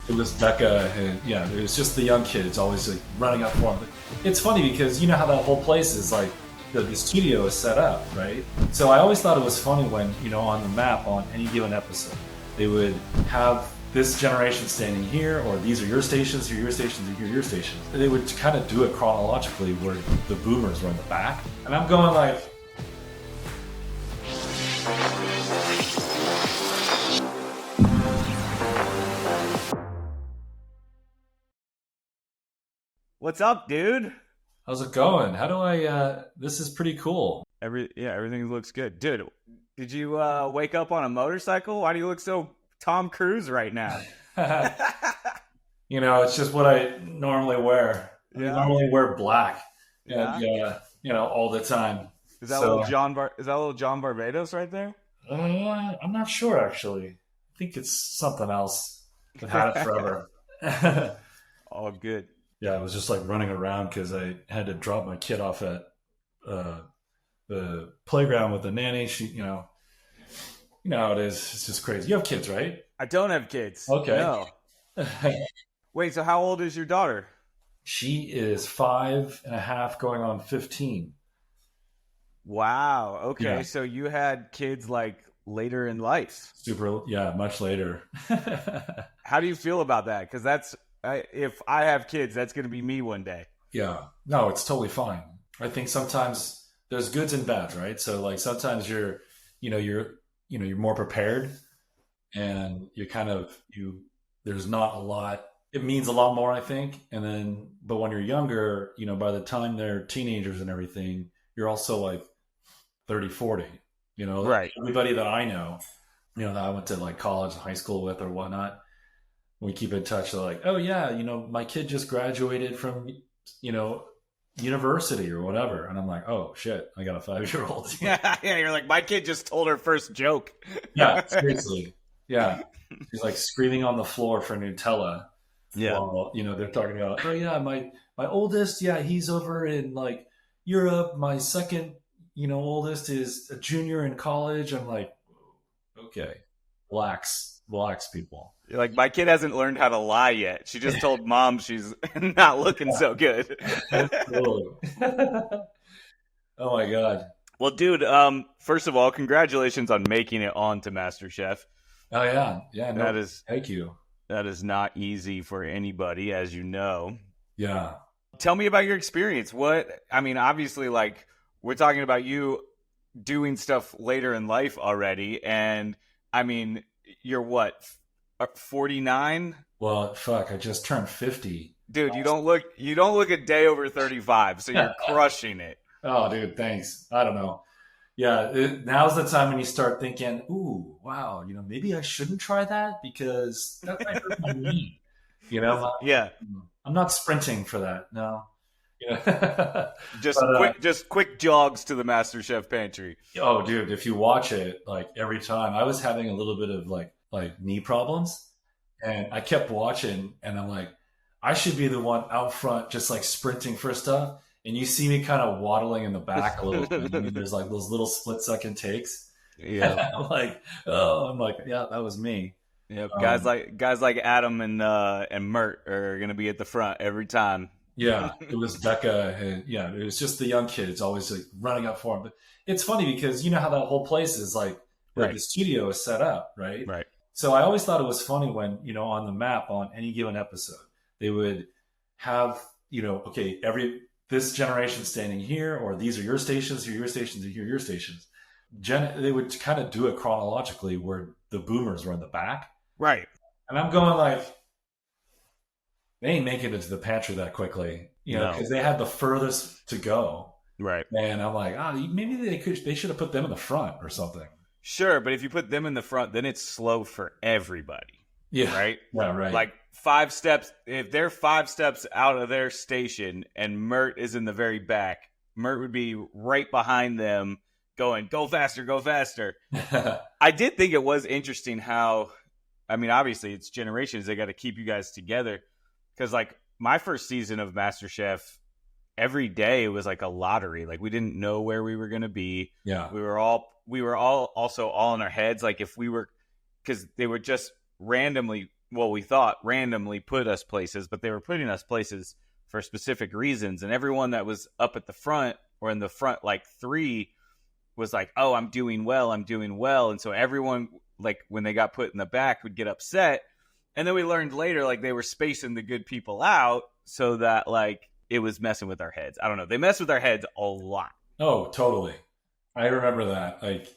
It was Becca, and yeah, it was just the young kids always like running up for him. It's funny because you know how that whole place is like the studio is set up, right? So I always thought it was funny when, you know, on the map on any given episode, they would have this generation standing here, or these are your stations, here are your stations, and here are your stations. And they would kind of do it chronologically where the boomers were in the back. And I'm going like, What's up, dude? how's it going? How do I, this is pretty cool. Everything looks good. Dude, did you wake up on a motorcycle? Why do you look so Tom Cruise right now? You know, it's just what I normally wear. I normally wear black. Yeah. And, you know, all the time. Is that little John Barbados right there? I'm not sure, actually. I think it's something else. I've had it forever. All good. Yeah, I was just like running around because I had to drop my kid off at the playground with the nanny. You know how it is. It's just crazy. You have kids, right? I don't have kids. Okay. No. Wait, so how old is your daughter? She is 5.5 going on 15. Wow. Okay, Yeah. so you had kids like later in life. Much later. How do you feel about that? Because if I have kids, that's going to be me one day. Yeah. No, it's totally fine. I think sometimes there's goods and bads, right? So like sometimes you're more prepared, and there's not a lot. It means a lot more, I think. But when you're younger, you know, by the time they're teenagers and everything, you're also like 30, 40, you know, right? Everybody that I know, you know, that I went to like college and high school with or whatnot, we keep in touch. They're like, oh yeah, you know, my kid just graduated from, you know, university or whatever. And I'm like, oh shit, I got a 5-year-old. Yeah, you're like, my kid just told her first joke. Yeah, seriously. Yeah. She's like screaming on the floor for Nutella. Yeah. While, you know, they're talking about, oh yeah, my oldest, yeah, he's over in like Europe. My second, you know, oldest is a junior in college. I'm like, okay, relax, people. You're like, my kid hasn't learned how to lie yet. She just told mom she's not looking so good. Totally. Oh my God. Well, dude, first of all, congratulations on making it on to MasterChef. Oh yeah. Yeah. No, thank you. That is not easy for anybody, as you know. Yeah. Tell me about your experience. Obviously, like, we're talking about you doing stuff later in life already. And I mean, you're what, 49? Well, fuck, I just turned 50. Dude, you don't look a day over 35, so you're crushing it. Oh, dude, thanks. I don't know. Yeah, now's the time when you start thinking, ooh, wow, you know, maybe I shouldn't try that because that might hurt my knee. You know? Yeah. I'm not sprinting for that, no. Yeah. Just quick jogs to the MasterChef pantry. Oh, dude, if you watch it, like every time, I was having a little bit of like knee problems, and I kept watching, and I'm like, I should be the one out front just like sprinting for stuff. And you see me kind of waddling in the back a little bit. I mean, there's like those little split-second takes. Yeah. I'm like, yeah, that was me. Yep. Guys like Adam and Mert are gonna be at the front every time. Yeah, it was Becca, and yeah, it was just the young kids always like running up for him. But it's funny because you know how that whole place is like right. The studio is set up, right? Right. So I always thought it was funny when, you know, on the map on any given episode, they would have, you know, okay, this generation standing here, or these are your stations, here are your stations, and here are your stations. They would kind of do it chronologically where the boomers were in the back. Right. And I'm going like, they ain't making it to the pantry that quickly, you know, because they had the furthest to go. Right. And I'm like, maybe they should have put them in the front or something. Sure, but if you put them in the front, then it's slow for everybody. Yeah. Right? Yeah, right. Like 5 steps, if they're 5 steps out of their station and Mert is in the very back, Mert would be right behind them going, go faster, go faster. I did think it was interesting how, I mean, obviously it's generations. They got to keep you guys together. Because like my first season of MasterChef, every day was like a lottery. Like we didn't know where we were going to be. Yeah. We were all also all in our heads. Like if we were, because they would just randomly well, we thought randomly put us places, but they were putting us places for specific reasons. And everyone that was up at the front or in the front, like 3, was like, oh, I'm doing well. And so everyone, like when they got put in the back, would get upset. And then we learned later, like they were spacing the good people out so that like it was messing with our heads. I don't know. They mess with our heads a lot. Oh, totally. I remember that. Like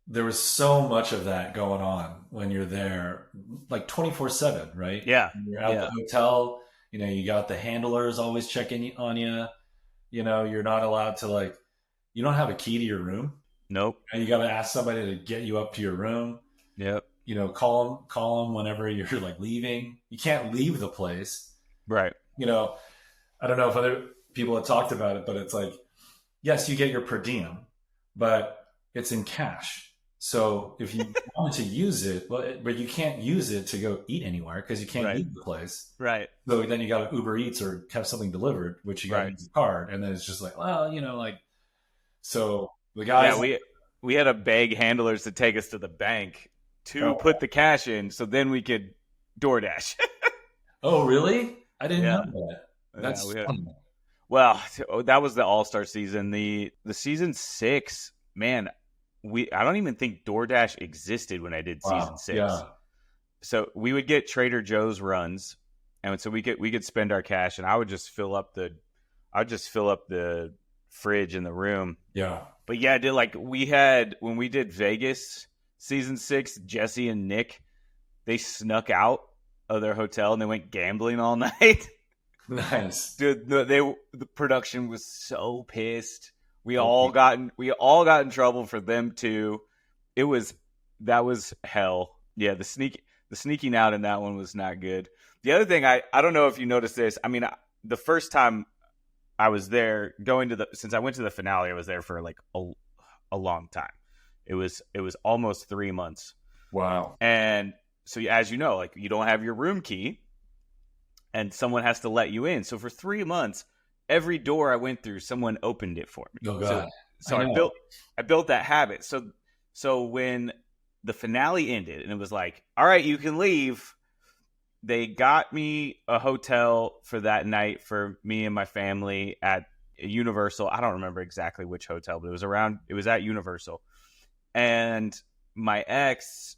there was so much of that going on when you're there, like 24/7, right? Yeah. When you're at the hotel, you got the handlers always checking on you. You're not allowed to like, you don't have a key to your room. Nope. And you got to ask somebody to get you up to your room. Yep. Call them whenever you're like leaving. You can't leave the place. Right. I don't know if other people have talked about it, but it's like, yes, you get your per diem, but it's in cash. So if you wanted to use it, but you can't use it to go eat anywhere because you can't leave the place. Right. So then you got to Uber Eats or have something delivered, which you got to use the card. And then it's just like, well, so the guys. Yeah, we had to beg handlers to take us to the bank to put the cash in so then we could DoorDash. Oh, really? I didn't know that. That's funny. Well, that was the All-Star season. The season 6, man, I don't even think DoorDash existed when I did season 6. Yeah. So we would get Trader Joe's runs, and so we could spend our cash, and I would just fill up the fridge in the room. Yeah. But yeah, when we did Vegas season 6, Jesse and Nick, they snuck out of their hotel and they went gambling all night. Nice. Dude, the production was so pissed. We all got in trouble for them too. That was hell. Yeah, the sneaking out in that one was not good. The other thing, I don't know if you noticed this. I mean, the first time I was there since I went to the finale, I was there for like a long time. It was almost 3 months. Wow. And so as you know, like you don't have your room key and someone has to let you in. So for 3 months, every door I went through, someone opened it for me. Oh God. So I built that habit. So when the finale ended and it was like, all right, you can leave, they got me a hotel for that night for me and my family at Universal. I don't remember exactly which hotel, but it was at Universal. And my ex,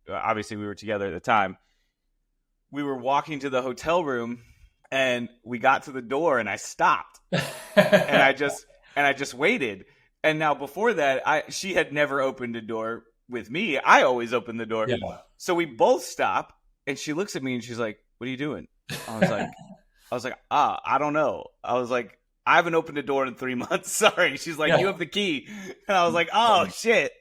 obviously we were together at the time, we were walking to the hotel room and we got to the door and I stopped and I just waited. And now before that, she had never opened a door with me. I always open the door. Yeah. So we both stop and she looks at me and she's like, what are you doing? I was like, I don't know. I was like, I haven't opened a door in 3 months. Sorry. She's like, you have the key. And I was like, oh shit.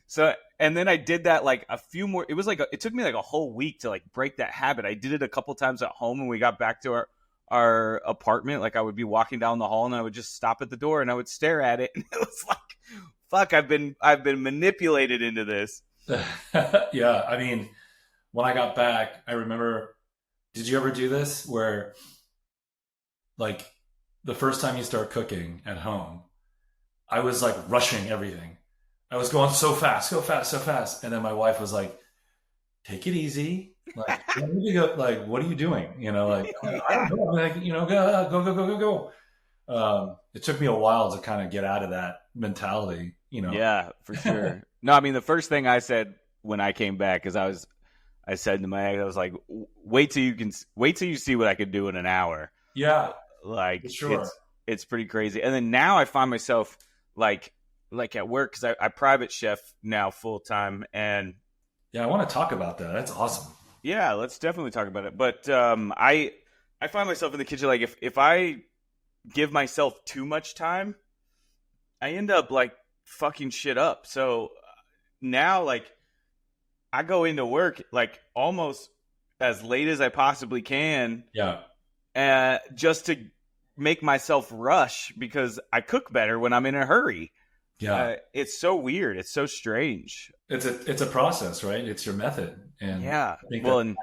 So, and then I did that like a few more, it took me like a whole week to like break that habit. I did it a couple times at home when we got back to our apartment. Like I would be walking down the hall and I would just stop at the door and I would stare at it. And it was like, fuck, I've been manipulated into this. Yeah. I mean, when I got back, I remember, did you ever do this where like the first time you start cooking at home, I was like rushing everything. I was going so fast. And then my wife was like, take it easy. Like, what are you doing? Like, I don't know. Like, go. It took me a while to kind of get out of that mentality, Yeah, for sure. No, I mean, the first thing I said when I came back is I said to my ex, I was like, wait till you see what I could do in an hour. Yeah. Like, sure. It's pretty crazy. And then now I find myself like at work, because I private chef now full time. And yeah, I want to talk about that. That's awesome. Yeah, let's definitely talk about it. But I find myself in the kitchen, like if I give myself too much time, I end up like fucking shit up. So now, like, I go into work like almost as late as I possibly can. Yeah. Just to make myself rush because I cook better when I'm in a hurry. Yeah. It's so weird. It's so strange. It's a process, right? It's your method. And yeah. I think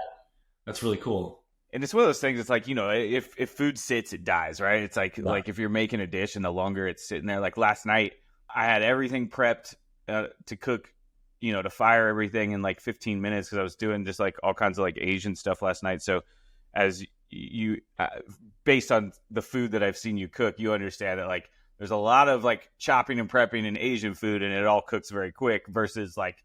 that's really cool. And it's one of those things. It's like, if food sits, it dies, right? It's like, like if you're making a dish and the longer it's sitting there, like last night, I had everything prepped to cook to fire everything in like 15 minutes because I was doing just like all kinds of like Asian stuff last night. So as you, based on the food that I've seen you cook, you understand that like there's a lot of like chopping and prepping in Asian food, and it all cooks very quick versus like,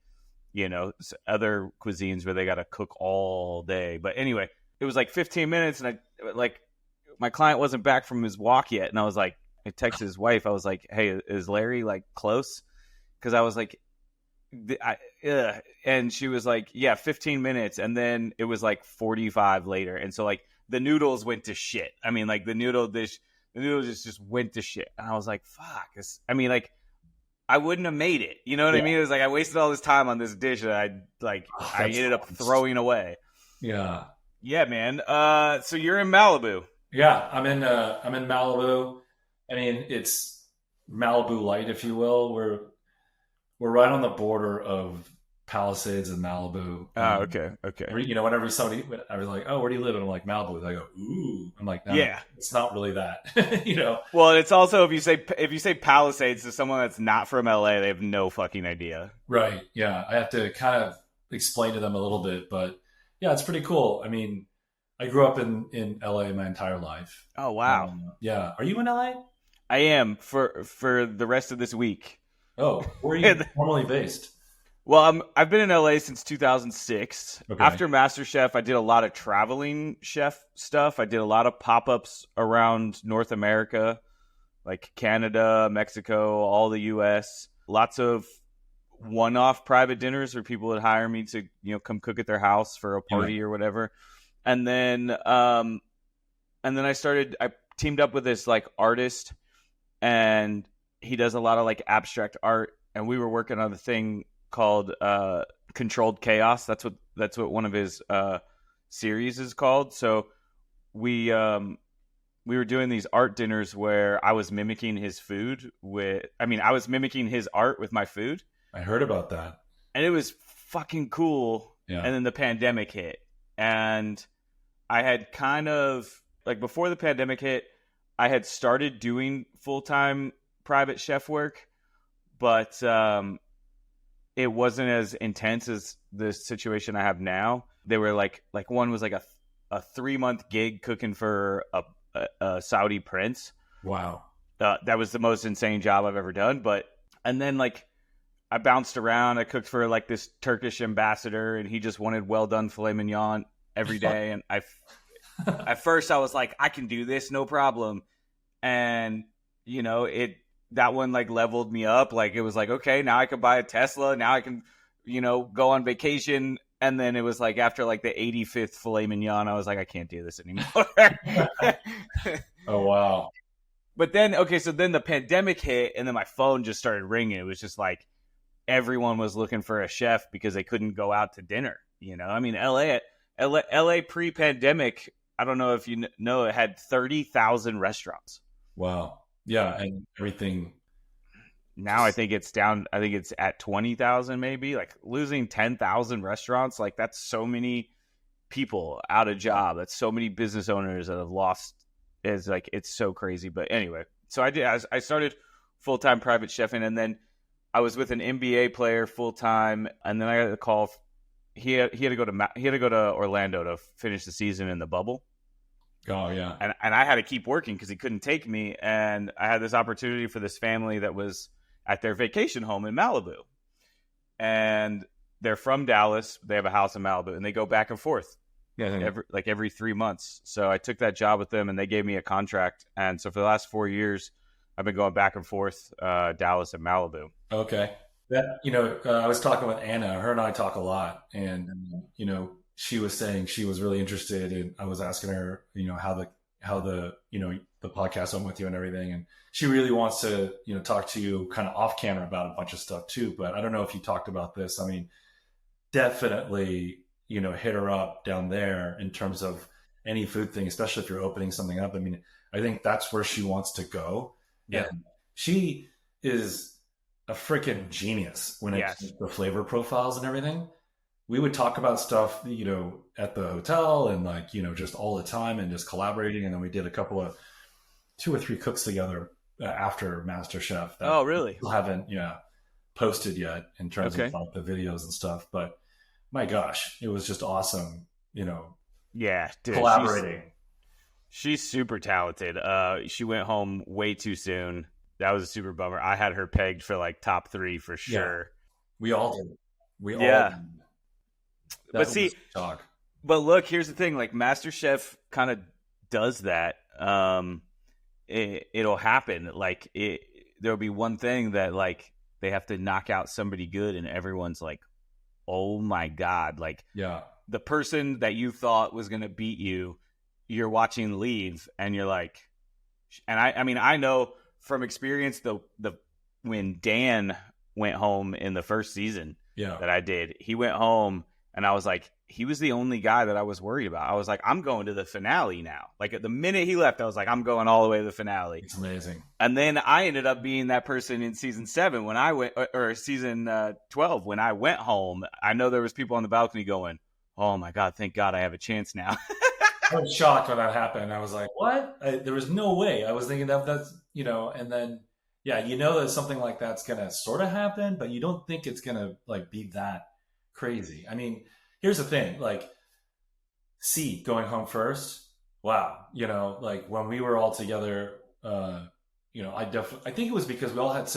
other cuisines where they got to cook all day. But anyway, it was like 15 minutes, and my client wasn't back from his walk yet, and I was like, I texted his wife. I was like, "Hey, is Larry like close?" Because I was like, and she was like, "Yeah, 15 minutes," and then it was like 45 later, and so like the noodles went to shit. I mean, like the noodles just went to shit, and I was like, "Fuck!" I wouldn't have made it. You know what I mean? It was like I wasted all this time on this dish that I ended up throwing away. Yeah. Yeah, man. So you're in Malibu. Yeah, I'm in Malibu. I mean, it's Malibu Light, if you will. We're right on the border of Palisades and Malibu. Oh, okay. Whenever somebody, I was like, "Oh, where do you live?" And I'm like, "Malibu." They go, "Ooh." I'm like, "No, yeah, it's not really that." Well, it's also if you say Palisades to someone that's not from LA, they have no fucking idea. Right. Yeah, I have to kind of explain to them a little bit, but yeah, it's pretty cool. I mean, I grew up in LA my entire life. Oh wow. Yeah. Are you in LA? I am for the rest of this week. Oh, where are you normally based? Well, I've been in LA since 2006. Okay. After MasterChef, I did a lot of traveling chef stuff. I did a lot of pop-ups around North America, like Canada, Mexico, all the U.S. Lots of one-off private dinners where people would hire me to, come cook at their house for a party or whatever. And then I teamed up with this like artist, and he does a lot of like abstract art, and we were working on the thing called Controlled Chaos. That's what one of his series is called. So we were doing these art dinners where I was mimicking his food I was mimicking his art with my food. I heard about that. And it was fucking cool. Yeah. And then the pandemic hit. And I had kind of like before the pandemic hit, I had started doing full-time private chef work, but it wasn't as intense as the situation I have now. They were like one was like a 3-month gig cooking for a Saudi prince. Wow. That was the most insane job I've ever done. And then like I bounced around. I cooked for like this Turkish ambassador, and he just wanted well done filet mignon every day. And at first I was like, I can do this, no problem. And that one like leveled me up. Like it was like, okay, now I can buy a Tesla. Now I can, go on vacation. And then it was like after like the 85th filet mignon, I was like, I can't do this anymore. Oh, wow. But then, so then the pandemic hit, and then my phone just started ringing. It was just like everyone was looking for a chef because they couldn't go out to dinner. I mean, LA pre-pandemic, I don't know if you know, it had 30,000 restaurants. Wow. Yeah, and everything. Now I think it's down. I think it's at 20,000, maybe. Like losing 10,000 restaurants, like that's so many people out of job. That's so many business owners that have lost. It's so crazy. But anyway, so I started full-time private chefing, and then I was with an NBA player full-time, and then I got a call. He had to go to Orlando to finish the season in the bubble. Oh, yeah. And I had to keep working because he couldn't take me. And I had this opportunity for this family that was at their vacation home in Malibu. And they're from Dallas. They have a house in Malibu, and they go back and forth every 3 months. So I took that job with them, and they gave me a contract. And so for the last 4 years, I've been going back and forth, Dallas and Malibu. Okay. I was talking with Anna. Her and I talk a lot. And, she was saying she was really interested, and I was asking her, how the podcast went with you and everything. And she really wants to, talk to you kind of off camera about a bunch of stuff too. But I don't know if you talked about this. I mean, definitely, hit her up down there in terms of any food thing, especially if you're opening something up. I mean, I think that's where she wants to go. Yeah. And she is a freaking genius when it comes to the flavor profiles and everything. We would talk about stuff, at the hotel and just all the time and just collaborating. And then we did a couple of 2 or 3 cooks together after MasterChef. Oh, really? Still haven't, posted yet in terms Okay. of like the videos and stuff. But my gosh, it was just awesome, Yeah, dude, collaborating. she's super talented. She went home way too soon. That was a super bummer. I had her pegged for like top 3 for Yeah, sure. we all did. We all Yeah, did. but That see, was shock. but look, here's the thing. Like MasterChef kind of does that. It'll happen. Like there'll be one thing that like they have to knock out somebody good, and everyone's like, "Oh my god!" Like Yeah. the person that you thought was gonna beat you, you're watching leave, and you're like, and I mean, I know from experience the when Dan went home in the first season Yeah. that I did, he went home, and I was like, he was the only guy that I was worried about. I was like, I'm going to the finale now. Like at the minute he left, I was like, I'm going all the way to the finale. It's amazing. And then I ended up being that person in season 7 when I went, or season 12 when I went home. I know there was people on the balcony going, "Oh my god, thank God I have a chance now." I was shocked when that happened. I was like, "What?" There was no way. I was thinking that's and then yeah, that something like that's gonna sort of happen, but you don't think it's gonna like be that crazy. I mean, here's the thing: like, C going home first. Wow, like when we were all together, I think it was because we all had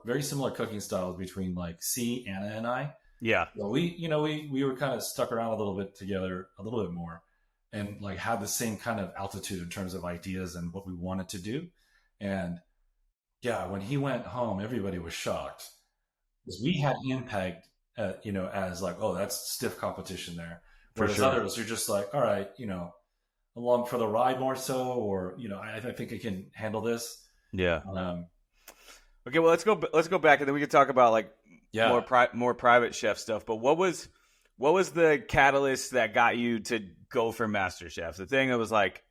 very similar cooking styles between like C, Anna, and I. Yeah. So we were kind of stuck around a little bit together, a little bit more, and like had the same kind of altitude in terms of ideas and what we wanted to do. And yeah, when he went home, everybody was shocked because we had him pegged, as like, oh, that's stiff competition there. For Whereas sure. others are just like, all right, along for the ride more so, or I think I can handle this. Yeah. Um, Okay, well let's go back, and then we can talk about like yeah, more private chef stuff. But what was the catalyst that got you to go for MasterChef? The thing that was like,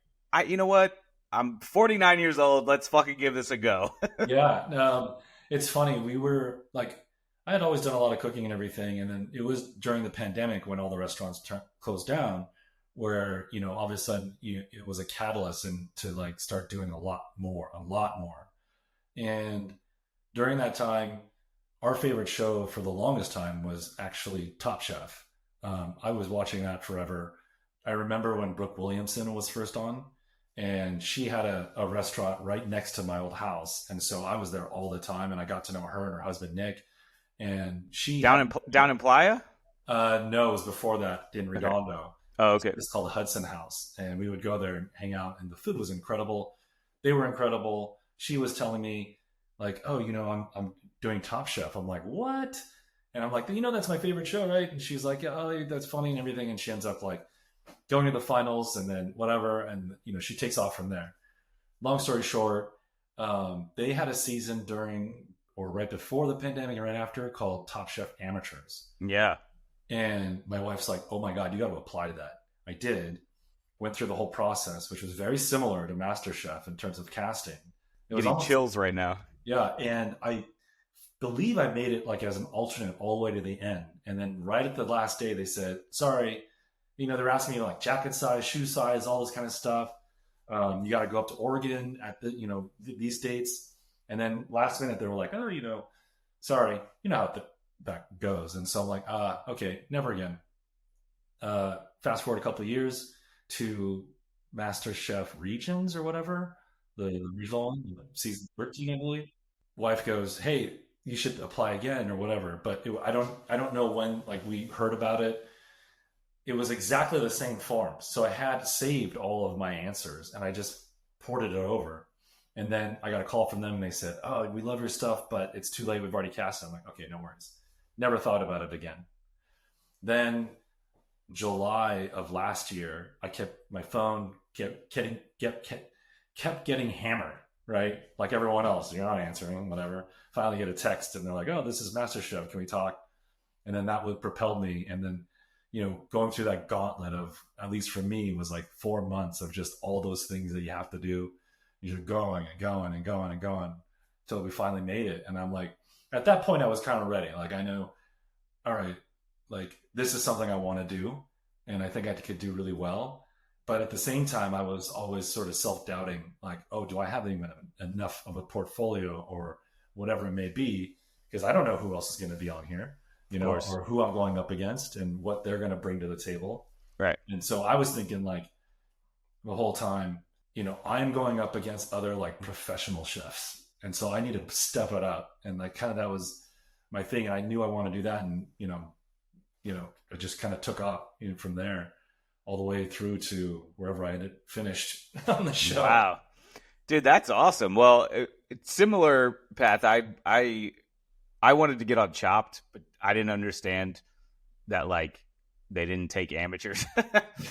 you know what? I'm 49 years old. Let's fucking give this a go. yeah. It's funny. We were like, I had always done a lot of cooking and everything, and then it was during the pandemic when all the restaurants closed down, where all of a sudden it was a catalyst and to like start doing a lot more. And during that time, our favorite show for the longest time was actually Top Chef. I was watching that forever. I remember when Brooke Williamson was first on, and she had a restaurant right next to my old house, and so I was there all the time, and I got to know her and her husband Nick. And she down in Playa? No, it was before that in Redondo. Okay. Oh, okay. It's called the Hudson House, and we would go there and hang out, and the food was incredible. They were incredible. She was telling me like, oh, I'm doing Top Chef. I'm like, what? And I'm like, that's my favorite show, right? And she's like, yeah, oh, that's funny and everything. And she ends up like going to the finals and then whatever. And, she takes off from there. Long story short, they had a season during or right before the pandemic and right after called Top Chef Amateurs. Yeah. And my wife's like, oh my God, you got to apply to that. I did. Went through the whole process, which was very similar to MasterChef in terms of casting. It was Getting chills right now. Yeah. And I believe I made it like as an alternate all the way to the end. And then right at the last day, they said, sorry, they're asking me like jacket size, shoe size, all this kind of stuff. You got to go up to Oregon at the, these dates. And then last minute they were like, oh, sorry, how that goes. And so I'm like, okay, never again. Fast forward a couple of years to MasterChef Regions or whatever, the regional one, season 13, I believe. Wife goes, hey, you should apply again or whatever. But I don't know when like we heard about it. It was exactly the same form. So I had saved all of my answers and I just ported it over. And then I got a call from them and they said, oh, we love your stuff, but it's too late. We've already cast it. I'm like, okay, no worries. Never thought about it again. Then July of last year, I kept my phone kept getting hammered, right? Like everyone else, you're not answering, whatever. Finally get a text and they're like, oh, this is MasterChef. Can we talk? And then that would propel me. And then, going through that gauntlet of, at least for me, was like 4 months of just all those things that you have to do. You're going and going and going and going until we finally made it. And I'm like, at that point, I was kind of ready. Like, I know, all right, like this is something I want to do. And I think I could do really well. But at the same time, I was always sort of self-doubting, like, oh, do I have even enough of a portfolio or whatever it may be because I don't know who else is going to be on here, course. or who I'm going up against and what they're going to bring to the table. Right. And so I was thinking like the whole time, I'm going up against other like professional chefs. And so I need to step it up. And like kind of that was my thing. And I knew I wanted to do that. And, it just kind of took off from there all the way through to wherever I had finished on the show. Wow. Dude, that's awesome. Well, similar path. I wanted to get on Chopped, but I didn't understand that like they didn't take amateurs.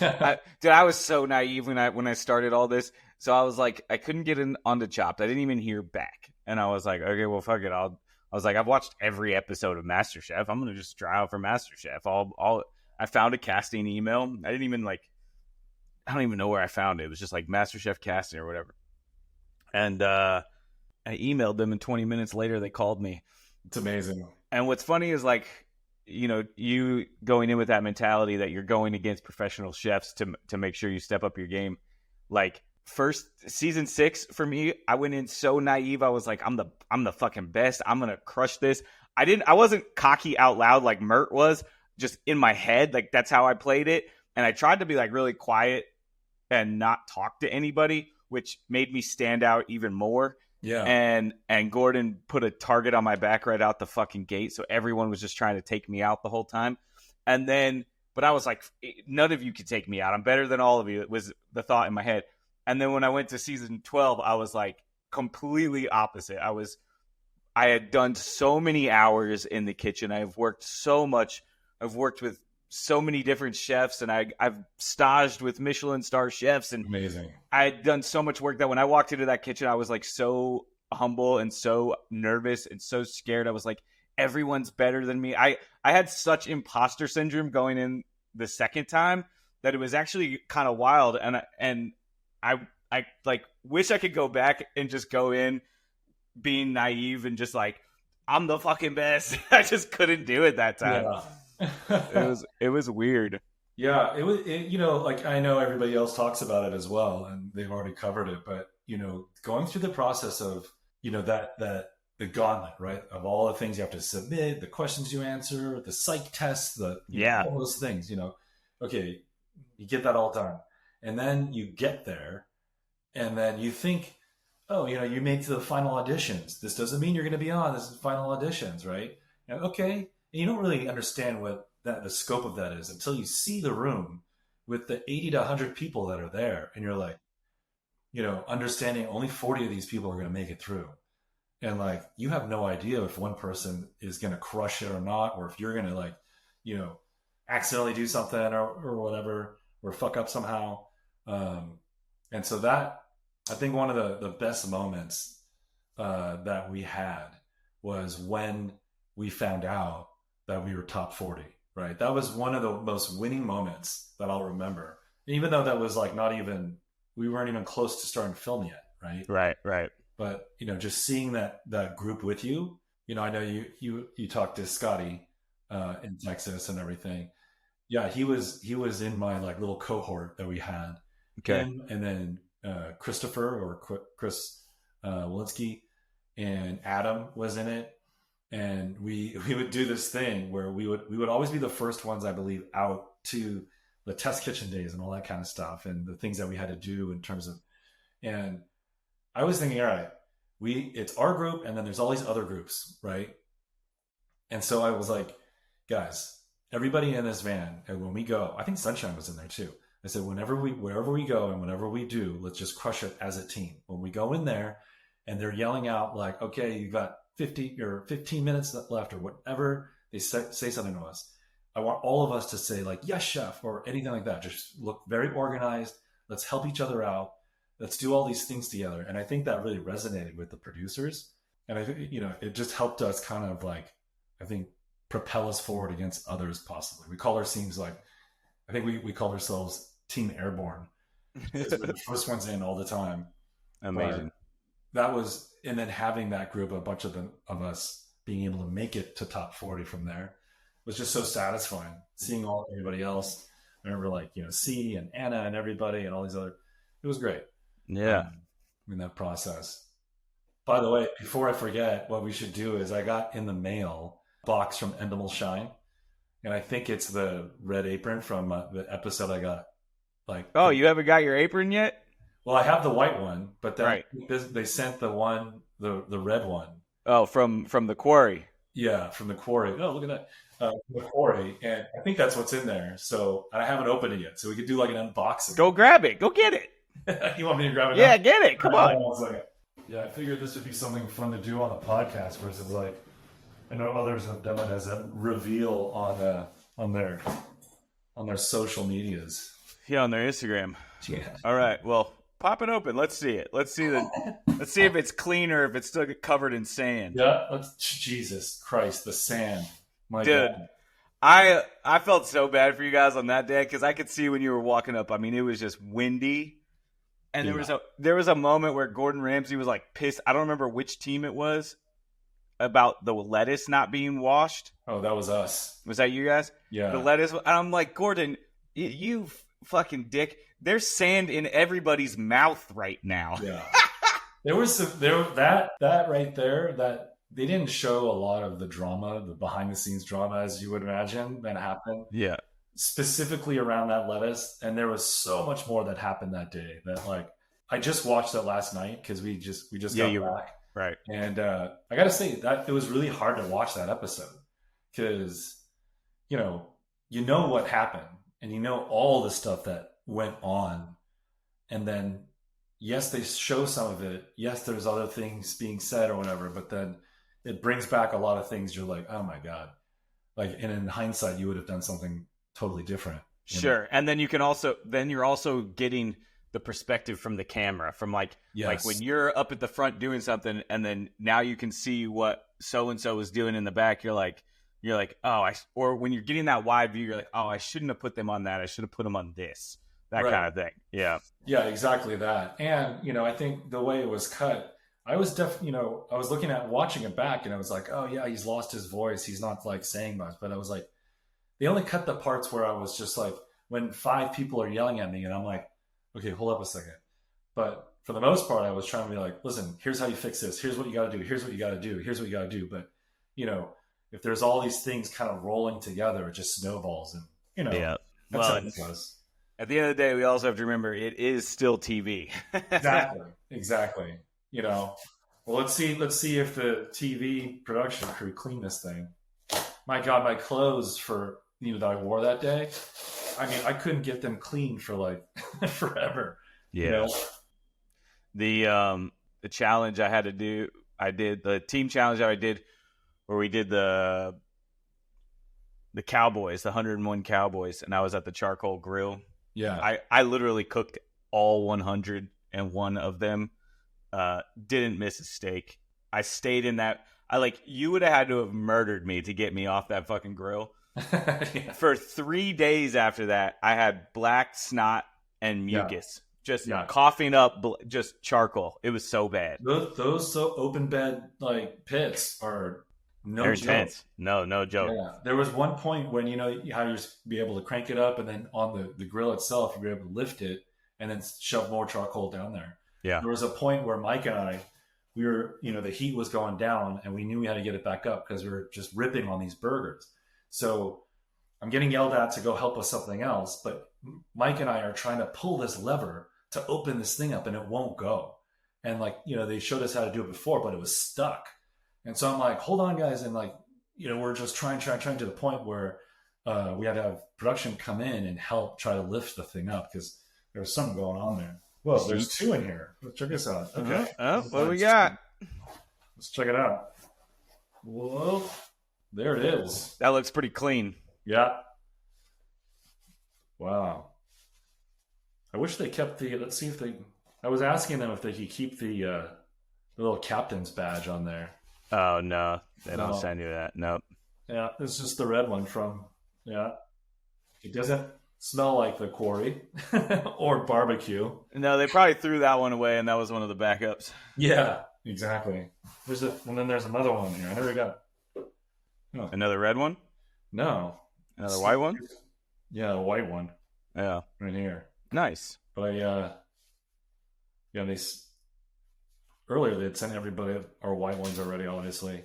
I was so naive when I started all this. So I was like, I couldn't get in onto Chopped. I didn't even hear back, and I was like, okay, well, fuck it. I was like, I've watched every episode of MasterChef. I'm gonna just try out for MasterChef. I found a casting email. I don't even know where I found it. It was just like MasterChef casting or whatever. And I emailed them, and 20 minutes later, they called me. It's amazing. And what's funny is like, you going in with that mentality that you're going against professional chefs to make sure you step up your game. Like first season 6 for me, I went in so naive. I was like, I'm the fucking best. I'm gonna crush this. I wasn't cocky out loud like Mert was. Just in my head, like that's how I played it. And I tried to be like really quiet and not talk to anybody, which made me stand out even more. Yeah. And Gordon put a target on my back right out the fucking gate. So everyone was just trying to take me out the whole time. But I was like, none of you could take me out. I'm better than all of you. It was the thought in my head. And then when I went to season 12, I was like completely opposite. I had done so many hours in the kitchen. I've worked so much. I've worked with so many different chefs, and I've staged with Michelin star chefs, and amazing. I had done so much work that when I walked into that kitchen, I was like so humble and so nervous and so scared. I was like, everyone's better than me. I had such imposter syndrome going in the second time that it was actually kind of wild. And I like wish I could go back and just go in being naive and just like, I'm the fucking best. I just couldn't do it that time. Yeah. It was weird. Yeah, it was, like I know everybody else talks about it as well, and they've already covered it, but, going through the process of, that the gauntlet, right? Of all the things you have to submit, the questions you answer, the psych tests, all those things, okay, you get that all done. And then you get there and then you think, oh, you made to the final auditions. This doesn't mean you're going to be on. This is final auditions, right? And okay. And you don't really understand what the scope of that is until you see the room with the 80 to 100 people that are there. And you're like, understanding only 40 of these people are going to make it through. And like, you have no idea if one person is going to crush it or not, or if you're going to like, accidentally do something or whatever, or fuck up somehow. And so that, I think one of the best moments that we had was when we found out that we were top 40, right? That was one of the most winning moments that I'll remember. Even though that was like we weren't even close to starting to film yet, right? Right. But, just seeing that group with you, I know you talked to Scotty in Texas and everything. Yeah, he was in my like little cohort that we had. Okay. And then Christopher or Chris Walensky and Adam was in it. And we would do this thing where we would always be the first ones, I believe, out to the test kitchen days and all that kind of stuff and the things that we had to do in terms of, and I was thinking, all right, it's our group and then there's all these other groups, right? And so I was like, guys, everybody in this van, and when we go, I think Sunshine was in there too. I said, wherever we go and whenever we do, let's just crush it as a team. When we go in there and they're yelling out like, okay, you got 50 or 15 minutes left or whatever, they say something to us. I want all of us to say like, yes, chef, or anything like that. Just look very organized. Let's help each other out. Let's do all these things together. And I think that really resonated with the producers. And I think, it just helped us kind of like, I think, propel us forward against others possibly. We call our teams like, I think we call ourselves Team Airborne. We're the first ones in all the time. Amazing. But that was, and then having that group, a bunch of us being able to make it to top 40 from there was just so satisfying. Seeing everybody else. I remember like, C and Anna and everybody and all these other, it was great. Yeah. In that process. By the way, before I forget, what we should do is I got in the mail a box from Endemol Shine, and I think it's the red apron from the episode I got. Like, Oh, you haven't got your apron yet? well, I have the white one, but then Right. they sent the red one. Oh, from the quarry. Yeah, from the quarry. Oh, look at that. From the quarry, and I think that's what's in there. So and I haven't opened it yet, so we could do like an unboxing. Go grab it. Go get it. You want me to grab it? Yeah, now? get it. Come Hold on. 1 second. Yeah, I figured this would be something fun to do on a podcast versus like I know others have done it as a reveal on their social medias. Yeah, on their Instagram. Yeah. All right. Well, pop it open. Let's see it. Let's see if it's clean or if it's still covered in sand. Yeah. Jesus Christ, the sand. My Dude. God. I felt so bad for you guys on that day because I could see when you were walking up. I mean, it was just windy, and there was a moment where Gordon Ramsay was like pissed. I don't remember which team it was about the lettuce not being washed. Oh, that was us. Was that you guys? Yeah. The lettuce. And I'm like, Gordon, you fucking dick. There's sand in everybody's mouth right now. Yeah. That right there, that they didn't show a lot of the drama, the behind the scenes drama, as you would imagine, that happened. Yeah. Specifically around that lettuce. And there was so much more that happened that day that like I just watched it last night because we just got back. Right. And I gotta say that it was really hard to watch that episode because you know what happened and you know all the stuff that went on, and then yes, they show some of it. Yes, there's other things being said or whatever, but then it brings back a lot of things. You're like, oh my God. Like, and in hindsight, you would have done something totally different. Sure. Know? And then you're also getting the perspective from the camera from like when you're up at the front doing something and then now you can see what so-and-so is doing in the back. You're like, or when you're getting that wide view, you're like, oh, I shouldn't have put them on that. I should have put them on this. That right. kind of thing. Yeah. Yeah, exactly that. And, I think the way it was cut, I was I was watching it back and I was like, oh yeah, he's lost his voice. He's not like saying much, but I was like, they only cut the parts where I was just like, when 5 people are yelling at me and I'm like, okay, hold up a second. But for the most part, I was trying to be like, listen, here's how you fix this. Here's what you got to do. Here's what you got to do. Here's what you got to do. But, if there's all these things kind of rolling together, it just snowballs. And, yeah. That's how it was. At the end of the day, we also have to remember it is still TV. Exactly. Well, let's see if the TV production crew clean this thing. My God, my clothes for that I wore that day. I mean, I couldn't get them clean for like forever. Yeah. The challenge I had to do, I did the team challenge I did, where we did the Cowboys, the 101 Cowboys, and I was at the charcoal grill. Yeah. I literally cooked all 101 of them. Didn't miss a steak. I stayed in that. You would have had to have murdered me to get me off that fucking grill. Yeah. For 3 days after that, I had black snot and mucus. Just coughing up just charcoal. It was so bad. Those open bed pits are They're joke. Intense. No joke. Yeah. There was one point when how you be able to crank it up and then on the grill itself you'd be able to lift it and then shove more charcoal down there. Yeah. There was a point where Mike and I, we were, the heat was going down and we knew we had to get it back up because we were just ripping on these burgers. So I'm getting yelled at to go help with something else, but Mike and I are trying to pull this lever to open this thing up and it won't go. And they showed us how to do it before, but it was stuck. And so I'm like, hold on guys. And we're just trying to the point where we had to have production come in and help try to lift the thing up because there was something going on there. Whoa, there's 2 in here. Let's check this out. Okay. What do we got? Let's check it out. Whoa. There it is. That looks pretty clean. Yeah. Wow. I wish they kept let's see if I was asking them if they could keep the little captain's badge on there. Oh, no. They don't send you that. Nope. Yeah, it's just the red one it doesn't smell like the quarry or barbecue. No, they probably threw that one away and that was one of the backups. Yeah, exactly. And then there's another one here. I never got... Oh. Another red one? No. Another white one? Yeah, a white one. Yeah. Right here. Nice. But earlier they'd sent everybody our white ones already, obviously.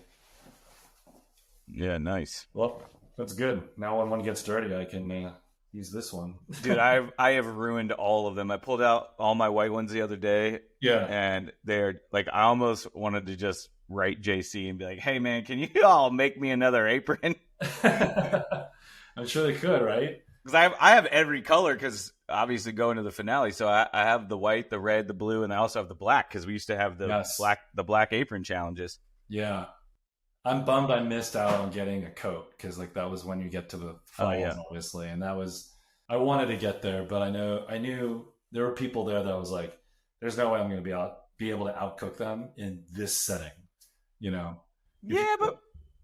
Yeah, nice. Well, that's good. Now when one gets dirty, I can use this one. Dude, I have ruined all of them. I pulled out all my white ones the other day. Yeah. And they're like, I almost wanted to just write JC and be like, hey man, can you all make me another apron? I'm sure they could, right? Because I have every color, because obviously going to the finale, so I have the white, the red, the blue, and I also have the black, because we used to have the black apron challenges. Yeah, I'm bummed I missed out on getting a coat, because like that was when you get to the finals, obviously, and that was, I wanted to get there, but I knew there were people there that was like, there's no way I'm going to be able to outcook them in this setting, you know? Yeah, but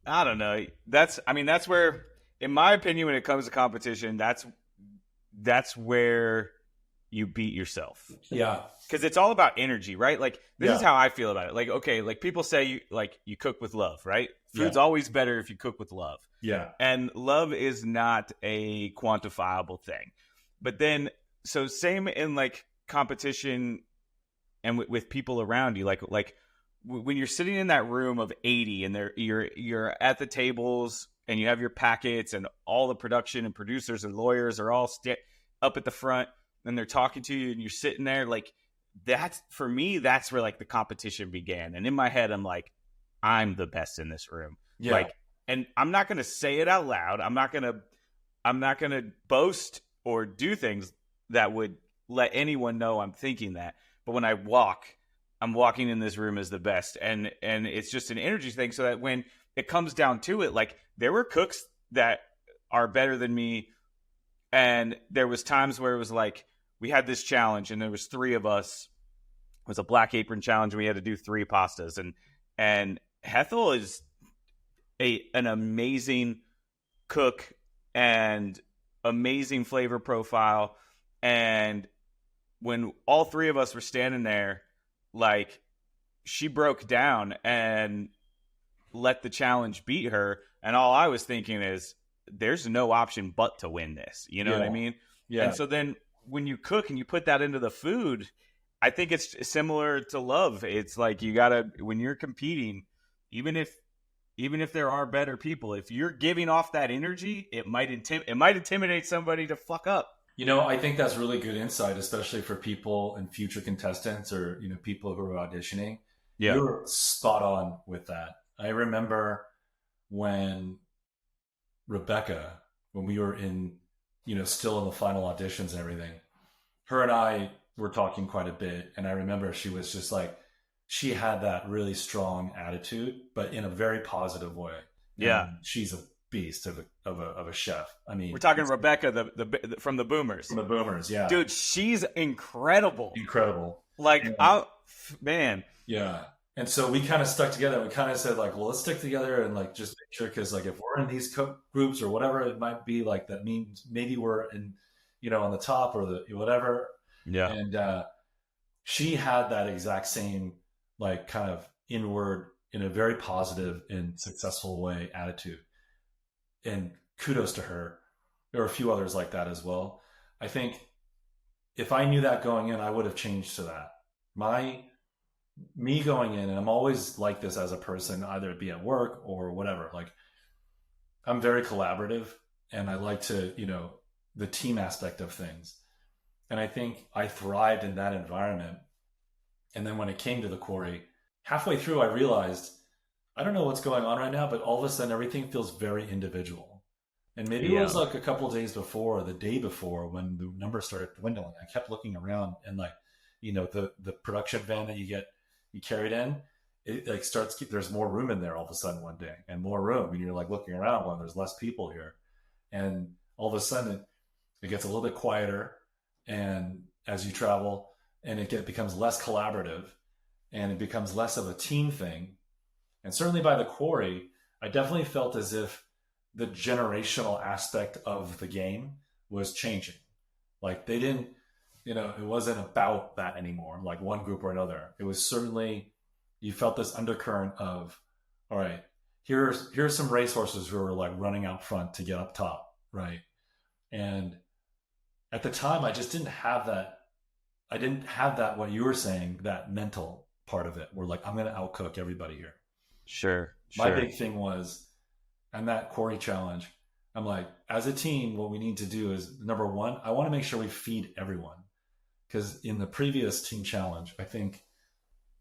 I don't know. That's where, in my opinion, when it comes to competition, that's where you beat yourself. Yeah. Because it's all about energy, right? Like, this is how I feel about it. Like, okay, like people say you cook with love, right? Food's always better if you cook with love. Yeah. And love is not a quantifiable thing. But then, so same in like competition and with people around you, like when you're sitting in that room of 80 and you're at the tables and you have your packets and all the production and producers and lawyers are all up at the front and they're talking to you and you're sitting there, like, that's, for me, that's where like the competition began. And in my head, I'm like, I'm the best in this room. Yeah. Like, and I'm not going to say it out loud. I'm not going to boast or do things that would let anyone know I'm thinking that. But when I'm walking in this room as the best. And it's just an energy thing, so that when it comes down to it, like, there were cooks that are better than me. And there was times where it was like, we had this challenge and there was 3 of us. It was a black apron challenge. And we had to do 3 pastas, and Hethel is an amazing cook and amazing flavor profile. And when all 3 of us were standing there, like, she broke down and let the challenge beat her. And all I was thinking is, there's no option but to win this. You know what I mean? Yeah. And so then when you cook and you put that into the food, I think it's similar to love. It's like, you gotta, when you're competing, even if there are better people, if you're giving off that energy, it might intimidate somebody to fuck up. You know, I think that's really good insight, especially for people and future contestants, or, you know, people who are auditioning. Yeah. You're spot on with that. I remember when Rebecca, when we were in, you know, still in the final auditions and everything, her and I were talking quite a bit. And I remember she was just like, she had that really strong attitude, but in a very positive way. Yeah. And she's a beast of a chef. I mean, we're talking Rebecca, the from the Boomers. From the Boomers, yeah. Dude, she's incredible. Incredible. Like, yeah. Man. Yeah. And so we kind of stuck together. We kind of said, like, well, let's stick together and, like, just make sure, because, like, if we're in these groups or whatever it might be, like, that means maybe we're in, you know, on the top or the whatever. Yeah. And she had that exact same, like, kind of inward, in a very positive and successful way, attitude. And kudos to her. There were a few others like that as well. I think if I knew that going in, I would have changed to that. Me going in, and I'm always like this as a person, either it be at work or whatever, like, I'm very collaborative and I like to, you know, the team aspect of things. And I think I thrived in that environment. And then when it came to the quarry, halfway through, I realized, I don't know what's going on right now, but all of a sudden everything feels very individual. And maybe it was like a couple of days before, or the day before, when the numbers started dwindling. I kept looking around, and, like, you know, the production van that you carried in, it like there's more room in there all of a sudden one day, and more room. And you're like looking around when there's less people here. And all of a sudden it gets a little bit quieter, and as you travel, and it becomes less collaborative, and it becomes less of a team thing. And certainly by the quarry, I definitely felt as if the generational aspect of the game was changing. Like, they didn't, you know, it wasn't about that anymore, like one group or another. It was certainly, you felt this undercurrent of, all right, here's some racehorses who are, like, running out front to get up top, right? And at the time, I just didn't have that. I didn't have that, what you were saying, that mental part of it. We're like, I'm going to outcook everybody here. Sure. My big thing was, and that quarry challenge, I'm like, as a team, what we need to do is, number one, I want to make sure we feed everyone. Because in the previous team challenge, I think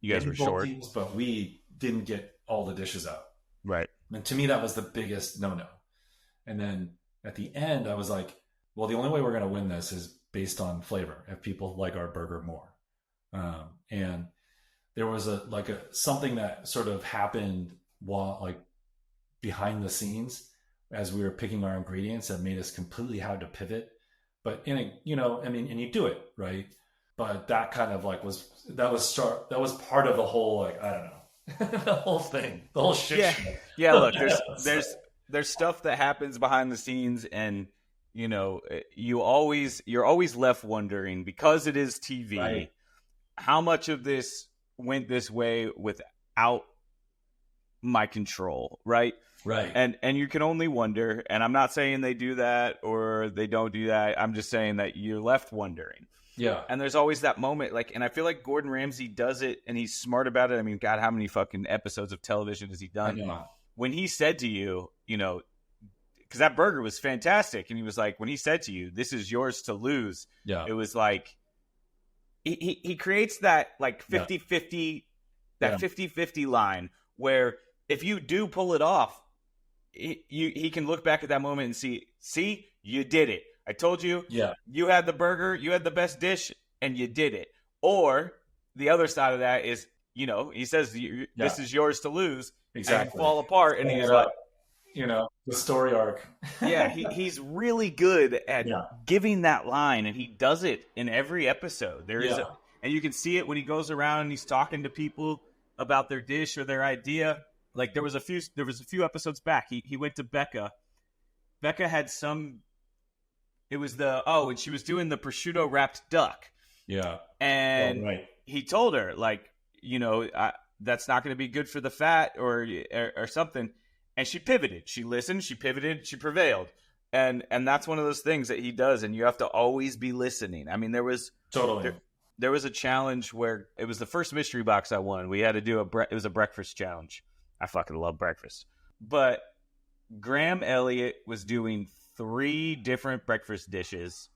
you guys were short, teams, but we didn't get all the dishes out. Right. And to me, that was the biggest no-no. And then at the end, I was like, well, the only way we're going to win this is based on flavor, if people like our burger more. And there was something that sort of happened while, like, behind the scenes as we were picking our ingredients that made us completely have to pivot. But and you do it, right? But that kind of like that was part of the whole, like, I don't know, the whole thing, the whole shit. Yeah. Show. Yeah. Look, there's stuff that happens behind the scenes, and you're always left wondering, because it is TV, right, how much of this went this way without my control, right? Right. And you can only wonder, and I'm not saying they do that or they don't do that. I'm just saying that you're left wondering. Yeah. And there's always that moment, like, and I feel like Gordon Ramsay does it, and he's smart about it. I mean, God, how many fucking episodes of television has he done? When he said to you, because that burger was fantastic, and he was like, when he said to you, this is yours to lose. Yeah. It was like, he creates that like 50-50, that 50-50 line where if you do pull it off, he can look back at that moment and see, you did it. I told you, you had the burger, you had the best dish, and you did it. Or the other side of that is, he says, this is yours to lose. Exactly. And you fall apart, and he's like, the story arc. Yeah, he's really good at giving that line, and he does it in every episode. And you can see it when he goes around and he's talking to people about their dish or their idea. Like there was a few episodes back. He went to Becca. Becca had and she was doing the prosciutto wrapped duck. Yeah. And he told her, like, that's not going to be good for the fat or something. And she pivoted. She listened. She pivoted. She prevailed. And that's one of those things that he does. And you have to always be listening. I mean, there was a challenge where it was the first mystery box I won. We had to do it was a breakfast challenge. I fucking love breakfast. But Graham Elliott was doing 3 different breakfast dishes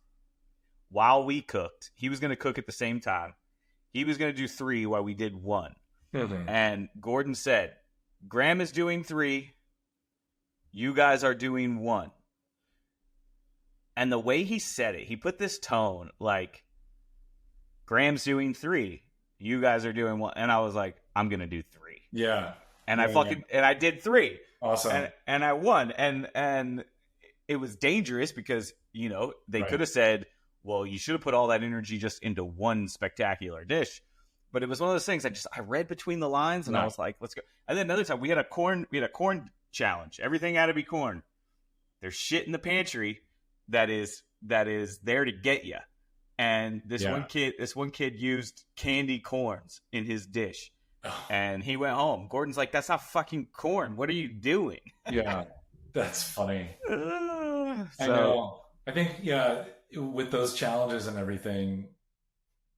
while we cooked. He was going to cook at the same time. He was going to do 3 while we did 1. Mm-hmm. And Gordon said, Graham is doing 3. You guys are doing 1. And the way he said it, he put this tone like, Graham's doing 3. You guys are doing 1. And I was like, I'm going to do 3. Yeah. And and I did 3. Awesome. And I won. And it was dangerous because, they could have said, well, you should have put all that energy just into one spectacular dish. But it was one of those things I read between the lines, and I was like, let's go. And then another time we had a corn challenge. Everything had to be corn. There's shit in the pantry that is there to get you. And this one kid used candy corns in his dish. And he went home. Gordon's like, that's not fucking corn. What are you doing? Yeah, that's funny. I know. I think, with those challenges and everything,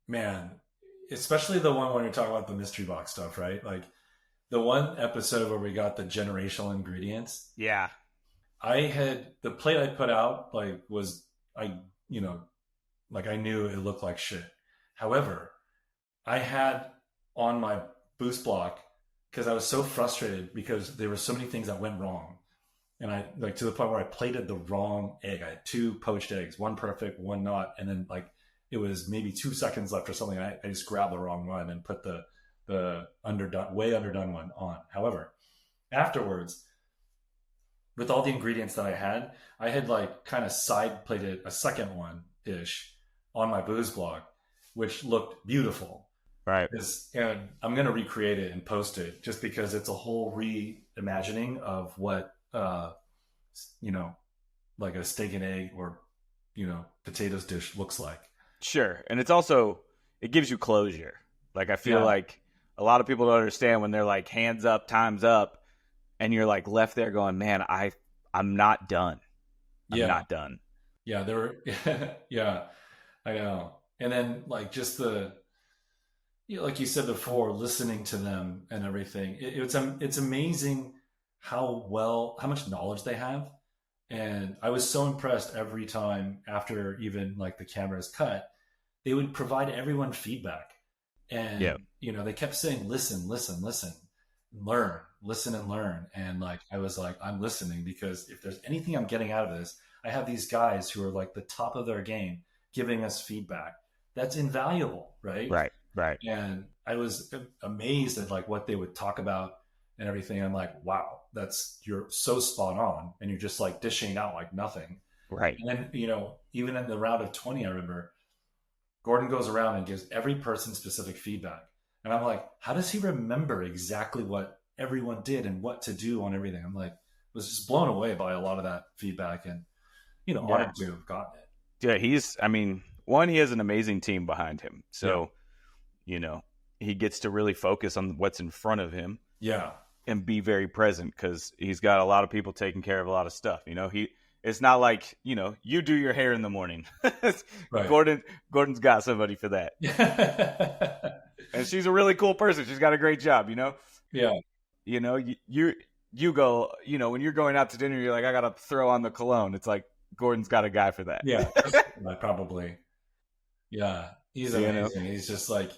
man, especially the one when you're talking about the mystery box stuff, right? Like the one episode where we got the generational ingredients. Yeah. The plate I put out, I knew it looked like shit. However, I had on my boost block, because I was so frustrated because there were so many things that went wrong. And I to the point where I plated the wrong egg. I had 2 poached eggs, one perfect, one not. And then it was maybe 2 seconds left or something. I just grabbed the wrong one and put the way underdone one on. However, afterwards, with all the ingredients that I had kind of side plated a second one dish on my booze block, which looked beautiful. Right. And I'm going to recreate it and post it just because it's a whole reimagining of what, like a steak and egg or, potatoes dish looks like. Sure. And it gives you closure. Like, I feel like a lot of people don't understand when they're like, hands up, time's up. And you're like left there going, man, I'm not done. I'm not done. Yeah. There were, I know. And then just like you said before, listening to them and everything. It's amazing how much knowledge they have. And I was so impressed every time after even like the cameras cut, they would provide everyone feedback. Yeah. And, they kept saying, listen, listen, listen, learn, listen and learn. And like, I was like, I'm listening because if there's anything I'm getting out of this, I have these guys who are like the top of their game giving us feedback. That's invaluable, right? Right. Right. And I was amazed at like what they would talk about and everything. I'm like, wow, you're so spot on, and you're just like dishing out like nothing. Right. And then even in the round of 20, I remember Gordon goes around and gives every person specific feedback, and I'm like, how does he remember exactly what everyone did and what to do on everything? I'm like, was just blown away by a lot of that feedback, and honored to have gotten it. Yeah, one, he has an amazing team behind him. So, he gets to really focus on what's in front of him. Yeah. And be very present because he's got a lot of people taking care of a lot of stuff. It's not like, you do your hair in the morning. Right. Gordon's got somebody for that. And she's a really cool person. She's got a great job, Yeah. You go, when you're going out to dinner, you're like, I got to throw on the cologne. It's like, Gordon's got a guy for that. Yeah. Probably. Yeah. He's amazing. He's just like,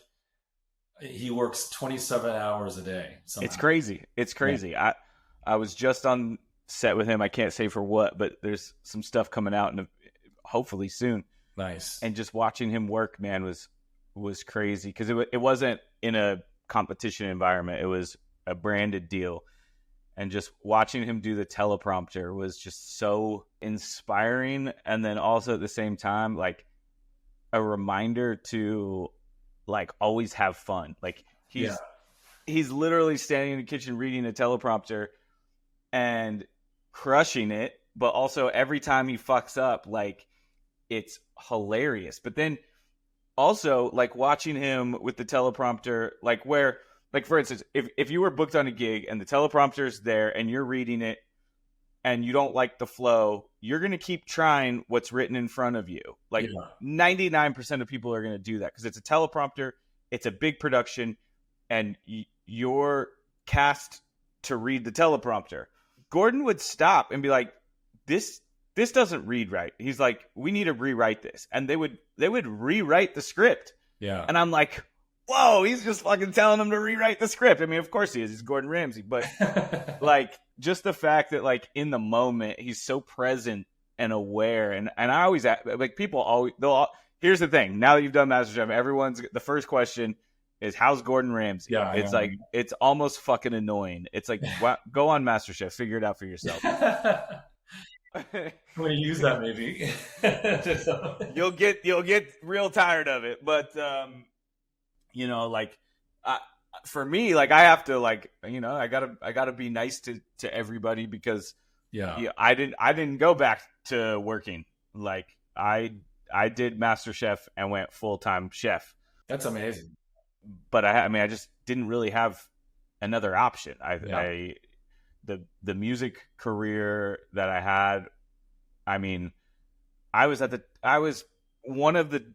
he works 27 hours a day. Somehow. It's crazy. Yeah. I was just on set with him. I can't say for what, but there's some stuff coming out and hopefully soon. Nice. And just watching him work, man, was crazy because it wasn't in a competition environment. It was a branded deal. And just watching him do the teleprompter was just so inspiring. And then also at the same time, like a reminder to like always have fun. Like he's literally standing in the kitchen reading a teleprompter and crushing it, but also every time he fucks up, like it's hilarious. But then also like watching him with the teleprompter, like for instance, if you were booked on a gig and the teleprompter's there and you're reading it and you don't like the flow, you're going to keep trying what's written in front of you. Like 99% of people are going to do that because it's a teleprompter, it's a big production, and you're cast to read the teleprompter. Gordon would stop and be like, this doesn't read right. He's like, we need to rewrite this. And they would rewrite the script. Yeah. And I'm like, whoa, he's just fucking telling them to rewrite the script. I mean, of course he is. He's Gordon Ramsay. But like just the fact that like in the moment he's so present and aware. And I always like people always here's the thing. Now that you've done MasterChef, the first question is how's Gordon Ramsay? Yeah, it's like it's almost fucking annoying. It's like go on MasterChef, figure it out for yourself. I'm gonna use that maybe. You'll get real tired of it, but like for me, like I have to like I gotta be nice to everybody because I didn't go back to working. Like I did MasterChef and went full-time chef. That's amazing. But I just didn't really have another option. The music career that I had, I was one of the,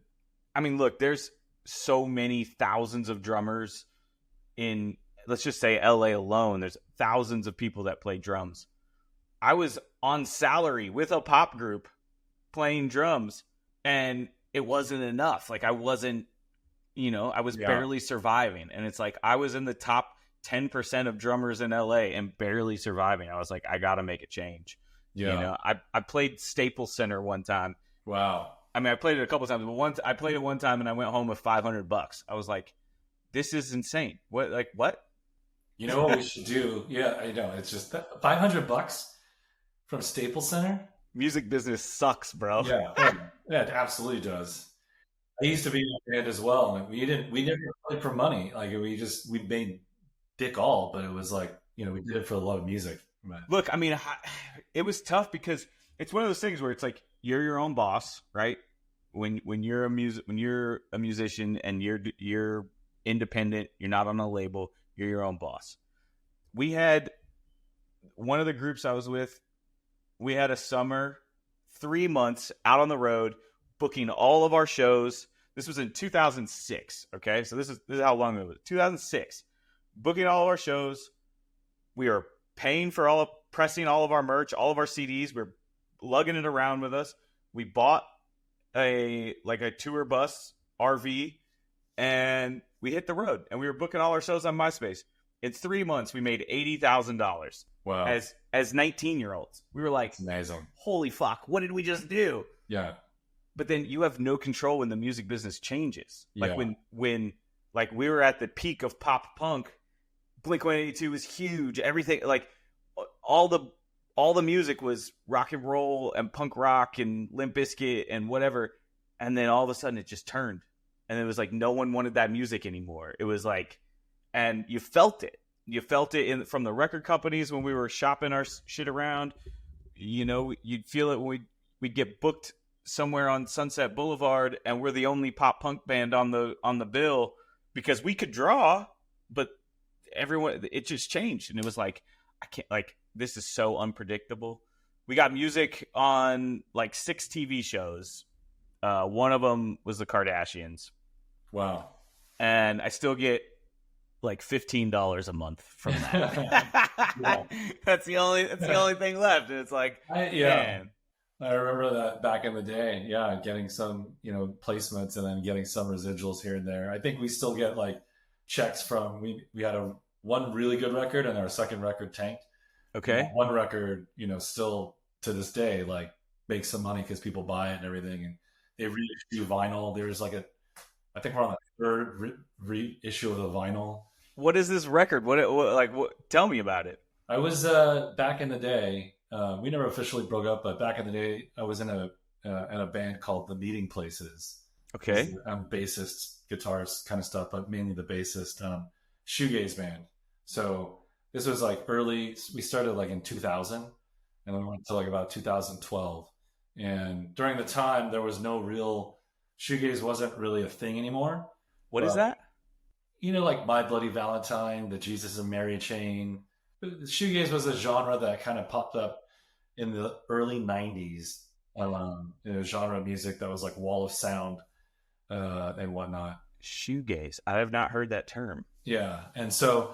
look, there's so many thousands of drummers in, let's just say LA alone. There's thousands of people that play drums. I was on salary with a pop group playing drums and it wasn't enough. Like I wasn't, I was barely surviving. And it's like, I was in the top 10% of drummers in LA and barely surviving. I was like, I got to make a change. Yeah. I played Staples Center one time. Wow. I played it a couple times, but I played it one time and I went home with $500. I was like, this is insane. What? You know what we should do? Yeah, I know. It's just $500 from Staples Center. Music business sucks, bro. Yeah, it absolutely does. I used to be in a band as well, and we didn't play for money. Like we made dick all, but it was like we did it for the love of music. But. Look, it was tough because it's one of those things where it's like you're your own boss, right? When you're a musician and you're independent, you're not on a label, you're your own boss. We had one of the groups I was with. We had a summer, 3 months out on the road, booking all of our shows. This was in 2006. Okay, so this is how long it was. 2006. Booking all of our shows. We are paying for pressing all of our merch, all of our CDs. We're lugging it around with us. We bought a tour bus RV, and we hit the road. And we were booking all our shows on MySpace. In 3 months, we made $80,000. Wow! As 19-year-olds, we were like, amazing. Holy fuck! What did we just do? Yeah. But then you have no control when the music business changes. Like Yeah. when like we were at the peak of pop punk, Blink-182 was huge. Everything, like all the music was rock and roll and punk rock and Limp Bizkit and whatever. And then all of a sudden it just turned, and it was like no one wanted that music anymore. It was like, and you felt it. You felt it from the record companies when we were shopping our shit around. You know, you'd feel it when we'd get booked somewhere on Sunset Boulevard, and we're the only pop punk band on the bill because we could draw, but everyone, it just changed, and it was like, I can't, like, this is so unpredictable. We got music on like 6 TV shows. One of them was the Kardashians. Wow. And I still get like $15 a month from that. Yeah. That's the only thing left. And it's like, man. I remember that back in the day. Yeah, getting some, placements and then getting some residuals here and there. I think we still get like checks from, we had one really good record, and our second record tanked. Okay. One record, still to this day, like makes some money because people buy it and everything. And they reissue vinyl. There's like I think we're on the third reissue of the vinyl. What is this record? What? Tell me about it. I was back in the day. We never officially broke up, but back in the day, I was in a band called The Meeting Places. Okay. I'm bassist, guitarist kind of stuff, but mainly the bassist. Shoegaze band. So this was like early. We started like in 2000, and then we went to like about 2012. And during the time, there was no real shoegaze. Wasn't really a thing anymore. What is that? Like My Bloody Valentine, the Jesus and Mary chain. Shoegaze was a genre that kind of popped up in the early 90s. Genre of music that was like wall of sound and whatnot. Shoegaze. I have not heard that term. Yeah. And so,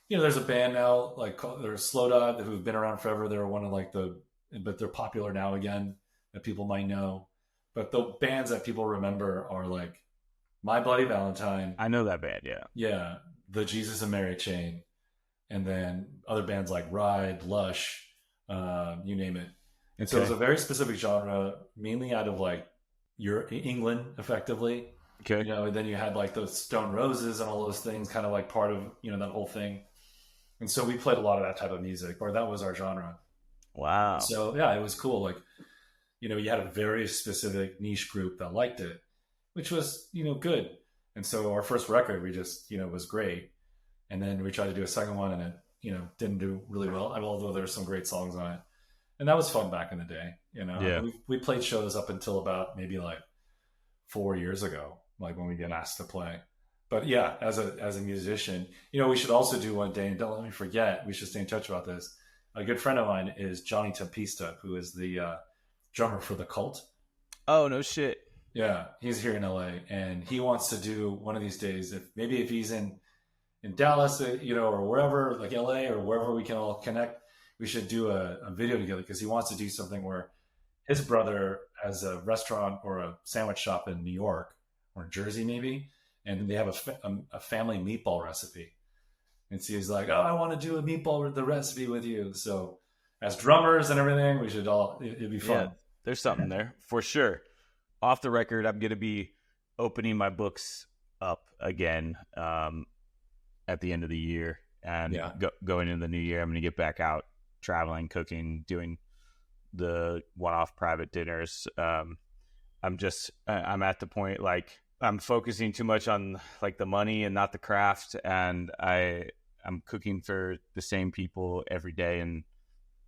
there's a band now, like there's Slow Dive, who've been around forever. They're one of but they're popular now again that people might know. But the bands that people remember are like My Bloody Valentine. I know that band, yeah. Yeah. The Jesus and Mary chain. And then other bands like Ride, Lush, you name it. And so it's a very specific genre, mainly out of like England, effectively. Okay. And then you had like those Stone Roses and all those things, kind of like part of that whole thing. And so we played a lot of that type of music, or that was our genre. Wow. So yeah, it was cool. Like, you had a very specific niche group that liked it, which was good. And so our first record, we just was great. And then we tried to do a second one, and it, didn't do really well, although there's some great songs on it. And that was fun back in the day, Yeah. We played shows up until about maybe like 4 years ago, like when we get asked to play. But yeah, as a musician, we should also do one day, and don't let me forget, we should stay in touch about this. A good friend of mine is Johnny Tempesta, who is the drummer for The Cult. Oh, no shit. Yeah, he's here in LA, and he wants to do one of these days, if he's in Dallas, or wherever, like LA or wherever we can all connect, we should do a video together, because he wants to do something where his brother has a restaurant or a sandwich shop in New York or Jersey maybe, and they have a family meatball recipe. And so he's like, oh, I want to do a meatball the recipe with you. So as drummers and everything, we should it'd be fun. Yeah, there's something there for sure. Off the record, I'm going to be opening my books up again at the end of the year, and going into the new year, I'm going to get back out traveling, cooking, doing the one-off private dinners. I'm at the point, like, I'm focusing too much on like the money and not the craft, and I'm cooking for the same people every day, and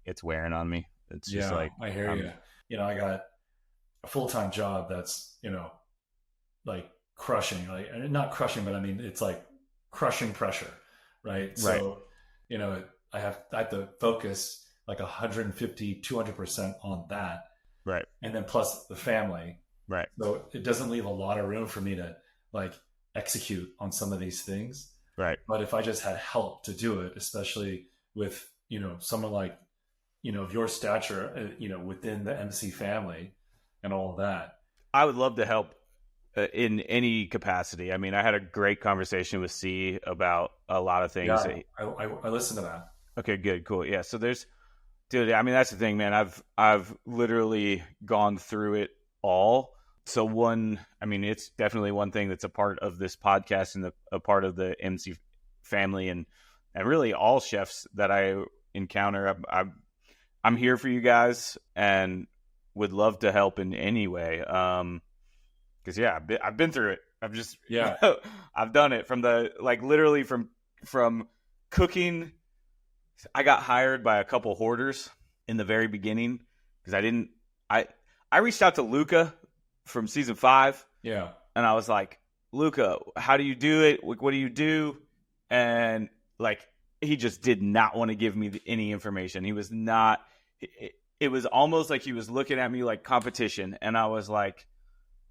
it's wearing on me. It's just like, I hear you. I got a full-time job that's like crushing, like not crushing, but I mean it's like crushing pressure, right? So I have to focus like 150, 200% on that, right? And then plus the family, Right. So it doesn't leave a lot of room for me to like execute on some of these things. Right. But if I just had help to do it, especially with, someone like, of your stature, within the MC family and all of that. I would love to help in any capacity. I mean, I had a great conversation with C about a lot of things. Yeah, I listened to that. Okay, good, cool. Yeah, so dude, I mean, that's the thing, man. I've literally gone through it all. So it's definitely one thing that's a part of this podcast and a part of the MC family and really all chefs that I encounter. I'm here for you guys and would love to help in any way. Cause yeah, I've been through it. I've done it literally from cooking. I got hired by a couple hoarders in the very beginning because I reached out to Luca from season 5. Yeah. And I was like, Luca, how do you do it? What do you do? And he just did not want to give me any information. He was not, it was almost like he was looking at me like competition. And I was like,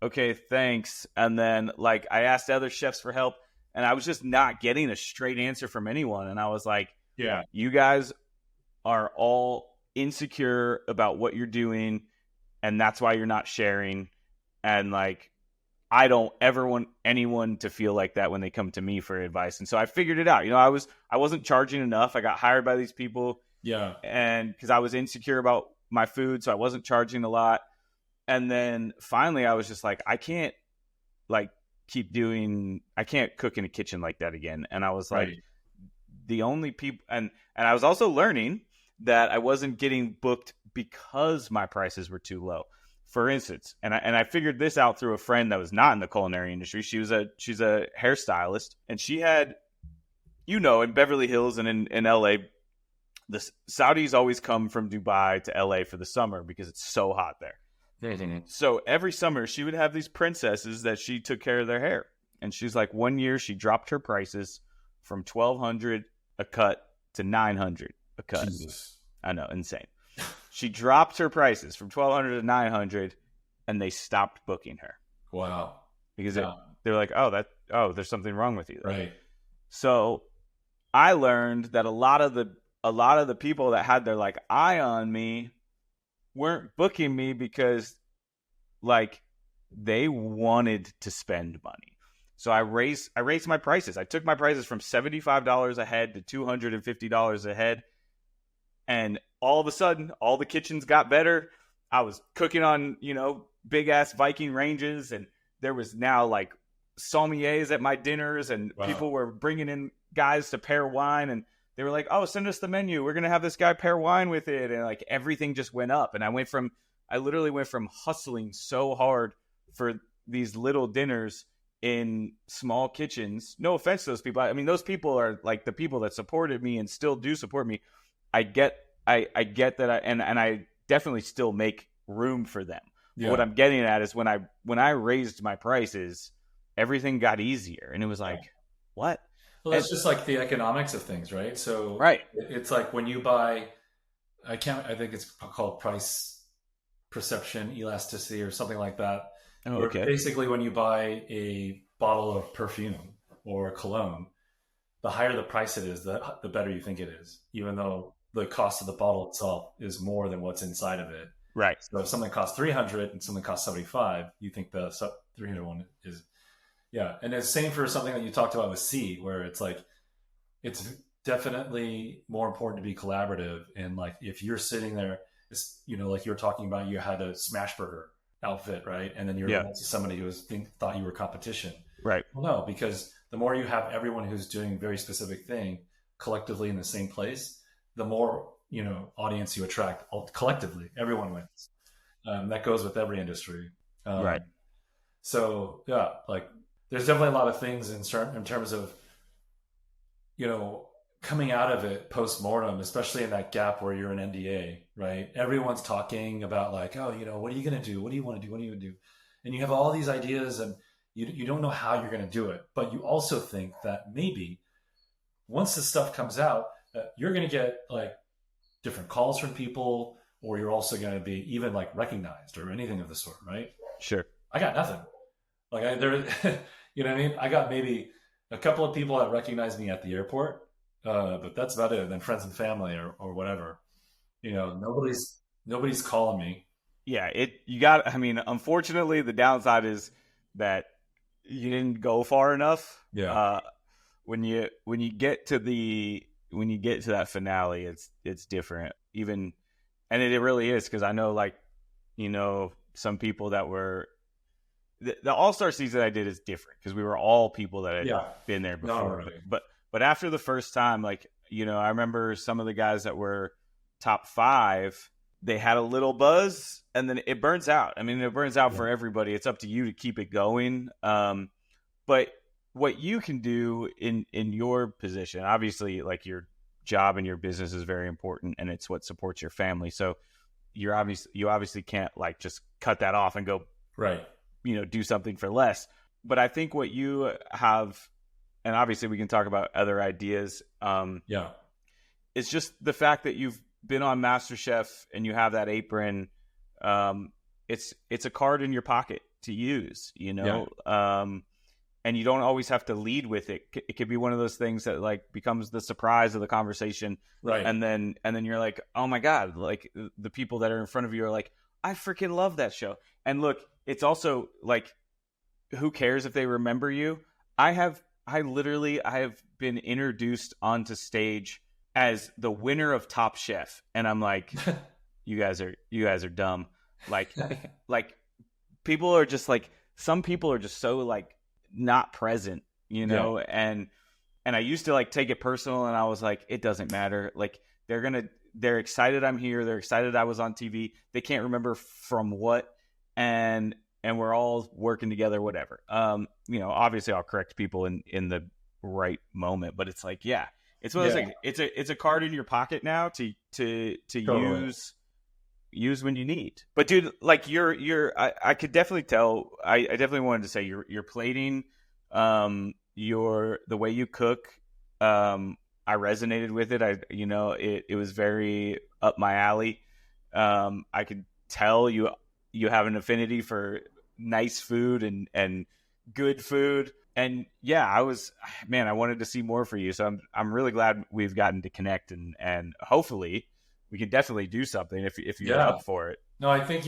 okay, thanks. And then I asked other chefs for help and I was just not getting a straight answer from anyone. And I was like, yeah, you guys are all insecure about what you're doing. And that's why you're not sharing. And I don't ever want anyone to feel like that when they come to me for advice. And so I figured it out. I wasn't charging enough. I got hired by these people. Yeah. And because I was insecure about my food, so I wasn't charging a lot. And then finally I was just like, I can't I can't cook in a kitchen like that again. And I was like, right. The only people, and I was also learning that I wasn't getting booked because my prices were too low. For instance, and I figured this out through a friend that was not in the culinary industry. She's a hairstylist, and she had, in Beverly Hills and in LA, the Saudis always come from Dubai to LA for the summer because it's so hot there. So every summer she would have these princesses that she took care of their hair. And she's like, one year she dropped her prices from $1,200 a cut to $900 a cut. Jesus. I know, insane. She dropped her prices from $1,200 to $900, and they stopped booking her. Wow. Because they're like, there's something wrong with you. Right. So I learned that a lot of the people that had their eye on me weren't booking me because they wanted to spend money. So I raised my prices. I took my prices from $75 a head to $250 a head. And all of a sudden, all the kitchens got better. I was cooking on, big ass Viking ranges, and there was now sommeliers at my dinners, and wow. People were bringing in guys to pair wine, and they were like, "Oh, send us the menu. We're gonna have this guy pair wine with it," and everything just went up. And I literally went from hustling so hard for these little dinners in small kitchens. No offense to those people. I mean, those people are the people that supported me and still do support me. I get that, and I definitely still make room for them. Yeah. What I'm getting at is when I raised my prices, everything got easier, and it was what? Well, that's just the economics of things, right? So right, it's when you buy, I think it's called price perception elasticity or something like that. Oh, okay. Basically, when you buy a bottle of perfume or cologne, the higher the price it is, the better you think it is, even though the cost of the bottle itself is more than what's inside of it. Right. So if something costs $300 and something costs $75, you think the $300 one is, yeah. And it's same for something that you talked about with C, where it's it's definitely more important to be collaborative. And if you're sitting there, it's, you're talking about, you had a smash burger outfit, right? And then you're next to somebody who thought you were competition. Right. Well, no, because the more you have everyone who's doing a very specific thing collectively in the same place, the more audience you attract collectively. Everyone wins. That goes with every industry. Right. So yeah, there's definitely a lot of things in terms of coming out of it post-mortem, especially in that gap where you're an NDA, right? Everyone's talking about what are you going to do? What do you want to do? What do you do? And you have all these ideas and you don't know how you're going to do it, but you also think that maybe once this stuff comes out, you're going to get different calls from people, or you're also going to be even recognized or anything of the sort, right? Sure. I got nothing. Like there, you know what I mean? I got maybe a couple of people that recognize me at the airport, but that's about it. And then friends and family or whatever. You know, nobody's calling me. Yeah, you got. I mean, unfortunately, the downside is that you didn't go far enough. Yeah. When you get to that finale, it's different. Even, and it really is, because I know, like, you know, some people that were the All-Star season I did is different because we were all people that had been there before. Really. But after the first time, like, you know, I remember some of the guys that were top 5, they had a little buzz, and then it burns out. I mean, it burns out for everybody. It's up to you to keep it going. But what you can do in your position, obviously, like, your job and your business is very important, and it's what supports your family. So you obviously can't, like, just cut that off and go, right, you know, do something for less. But I think what you have, and obviously we can talk about other ideas. It's just the fact that you've been on MasterChef and you have that apron. It's a card in your pocket to use, you know. And you don't always have to lead with it. It could be one of those things that, like, becomes the surprise of the conversation. Right. And then you're like, oh my God, like, the people that are in front of you are like, I freaking love that show. And look, it's also like, who cares if they remember you? I have been introduced onto stage as the winner of Top Chef. And I'm like, you guys are dumb. Like, people are just like, some people are just so, like, not present, you know. And I used to, like, take it personal, and I was like, it doesn't matter. Like, they're excited I'm here, they're excited I was on TV, they can't remember from what, and we're all working together, whatever. You know, obviously I'll correct people in the right moment, but it's like, it's one of those things. It's a card in your pocket now to totally use when you need. But dude, like, I could definitely tell. I definitely wanted to say your plating, the way you cook, I resonated with it. It was very up my alley. I could tell you have an affinity for nice food and good food. And I wanted to see more for you. So I'm really glad we've gotten to connect, and hopefully we can definitely do something if you're up for it. No, I think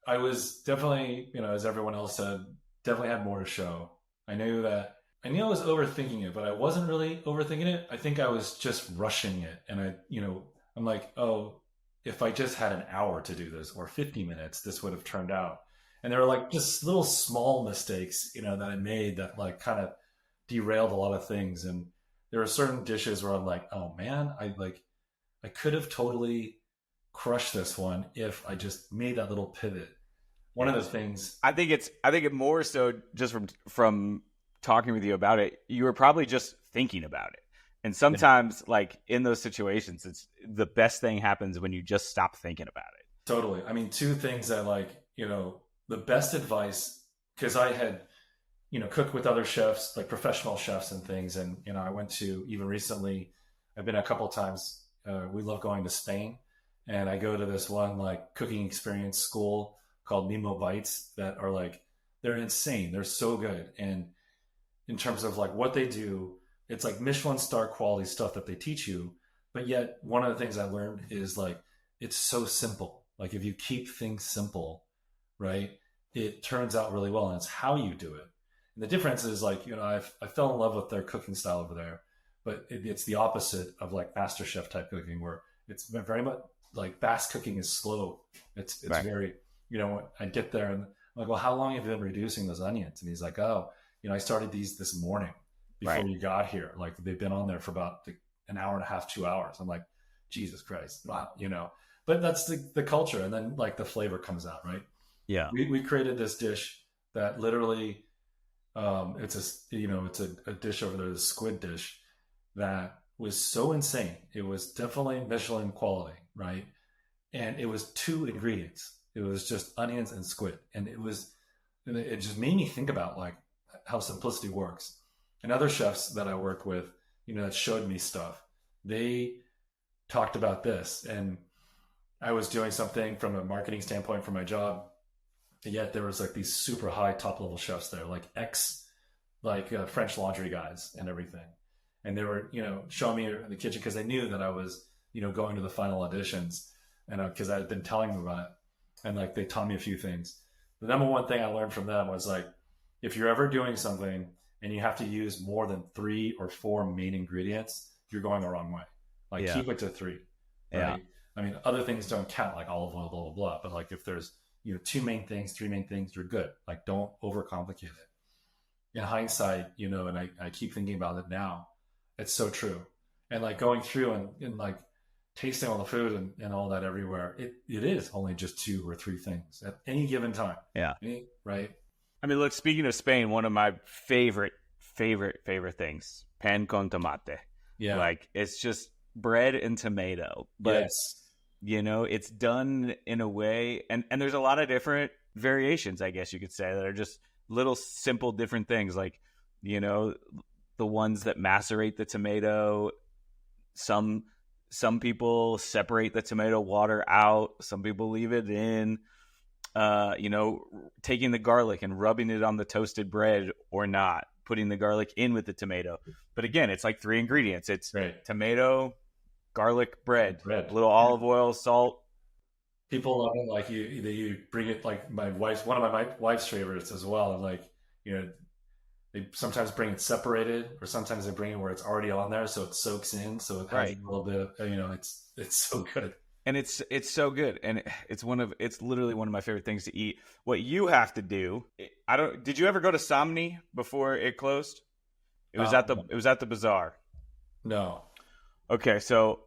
I was definitely, you know, as everyone else said, definitely had more to show. I knew I was overthinking it, but I wasn't really overthinking it. I think I was just rushing it. And I'm like, oh, if I just had an hour to do this, or 50 minutes, this would have turned out. And there were, like, just little small mistakes, you know, that I made that, like, kind of derailed a lot of things. And there were certain dishes where I'm like, oh man, I could have totally crushed this one if I just made that little pivot. One of the things I think it more so just from talking with you about it, you were probably just thinking about it. And sometimes, like, in those situations, it's the best thing happens when you just stop thinking about it. Totally. I mean, two things that, like, you know, the best advice, because I had, you know, cooked with other chefs, like professional chefs and things. And, you know, I went to, even recently, I've been a couple of times. We love going to Spain, and I go to this one, like, cooking experience school called Nemo Bites that are, like, they're insane. They're so good. And in terms of, like, what they do, it's like Michelin star quality stuff that they teach you. But yet one of the things I learned is, like, it's so simple. Like, if you keep things simple, right, it turns out really well. And it's how you do it. And the difference is, like, you know, I fell in love with their cooking style over there. But it's the opposite of, like, MasterChef type cooking, where it's very much like fast cooking is slow. It's right. Very, you know, I get there and I'm like, well, how long have you been reducing those onions? And he's like, oh, you know, I started these this morning before you got here. Like, they've been on there for about an hour and a half, 2 hours. I'm like, Jesus Christ, wow, you know. But that's the culture, and then, like, the flavor comes out, right? Yeah. We created this dish that literally, it's a dish over there, the squid dish, that was so insane. It was definitely Michelin quality, right? And it was 2 ingredients. It was just onions and squid. And it just made me think about, like, how simplicity works. And other chefs that I worked with, you know, that showed me stuff, they talked about this. And I was doing something from a marketing standpoint for my job, And yet there was like these super high top level chefs there, like French Laundry guys and everything. And they were, showing me in the kitchen because they knew that I was, going to the final auditions, and because I had been telling them about it, and like they taught me a few things. The number one thing I learned from them was like, if you're ever doing something and you have to use more than 3 or 4 main ingredients, you're going the wrong way. Like keep it to 3. Right? Yeah. I mean, other things don't count, like olive oil, blah, blah, blah. But like if there's, 2 main things, 3 main things, you're good. Like don't overcomplicate it. In hindsight, and I keep thinking about it now, it's so true. And like going through and like tasting all the food and all that everywhere, it is only just 2 or 3 things at any given time. Yeah. Right. I mean, look, speaking of Spain, one of my favorite things, pan con tomate. Yeah. Like it's just bread and tomato. But, yes. It's done in a way, and there's a lot of different variations, I guess you could say, that are just little simple different things. Like, the ones that macerate the tomato, some people separate the tomato water out, some people leave it in, taking the garlic and rubbing it on the toasted bread or not, putting the garlic in with the tomato. But again, it's like 3 ingredients. It's tomato, garlic, bread, a little olive oil, salt. People love it. Like you bring it, like one of my wife's favorites as well. And like, they sometimes bring it separated, or sometimes they bring it where it's already on there, so it soaks in, so it has a little bit of, it's so good. And it's so good, and it's literally one of my favorite things to eat. What you have to do, did you ever go to Somni before it closed? It was at the bazaar. No. Okay, so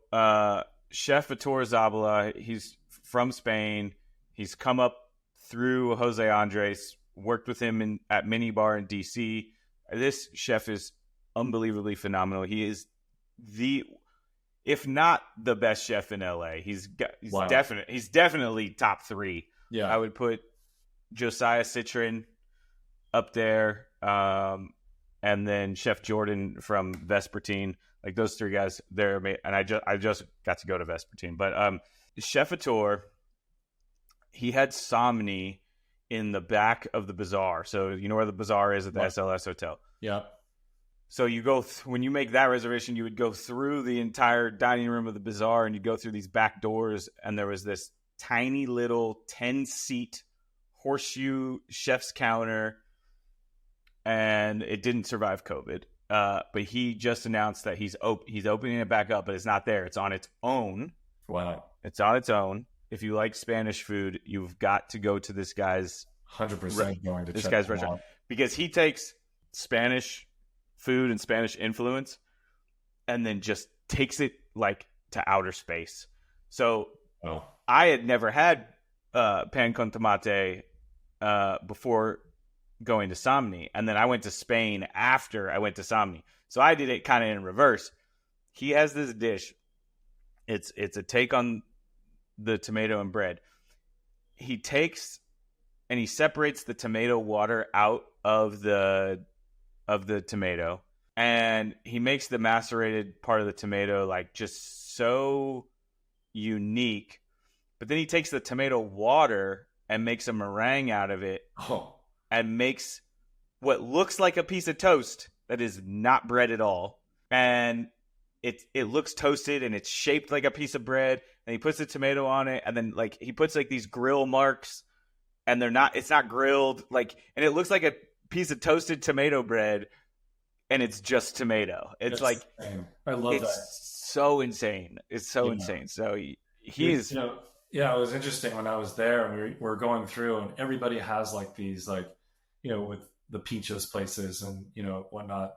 Chef Vitor Zabala, he's from Spain. He's come up through Jose Andres, worked with him at Minibar in DC. This chef is unbelievably phenomenal. He is if not the best chef in LA. He's definitely top 3. Yeah, I would put Josiah Citrin up there, and then Chef Jordan from Vespertine. Like those 3 guys, they're amazing. And I just got to go to Vespertine, but Chef Vitor, he had Somni in the back of the bazaar. So you know where the bazaar is at the SLS Hotel. Yeah. So you go when you make that reservation, you would go through the entire dining room of the bazaar, and you go through these back doors, and there was this tiny little 10-seat horseshoe chef's counter, and it didn't survive COVID. But he just announced that he's opening it back up, but it's not there. It's on its own. Wow. It's on its own. If you like Spanish food, you've got to go to this guy's 100% going to this check guy's restaurant, because he takes Spanish food and Spanish influence and then just takes it like to outer space. So I had never had pan con tomate before going to Somni, and then I went to Spain after I went to Somni. So I did it kind of in reverse. He has this dish. It's a take on the tomato and bread. He takes and he separates the tomato water out of the tomato, and he makes the macerated part of the tomato like just so unique. But then he takes the tomato water and makes a meringue out of it, and makes what looks like a piece of toast that is not bread at all, and it looks toasted and it's shaped like a piece of bread, and he puts the tomato on it, and then like he puts like these grill marks, and it's not grilled, like, and it looks like a piece of toasted tomato bread, and it's just tomato. It's like insane. I love that. So insane. It's so insane. So he's yeah, it was interesting when I was there, and we were going through, and everybody has like these, like, with the Pinchos places and whatnot.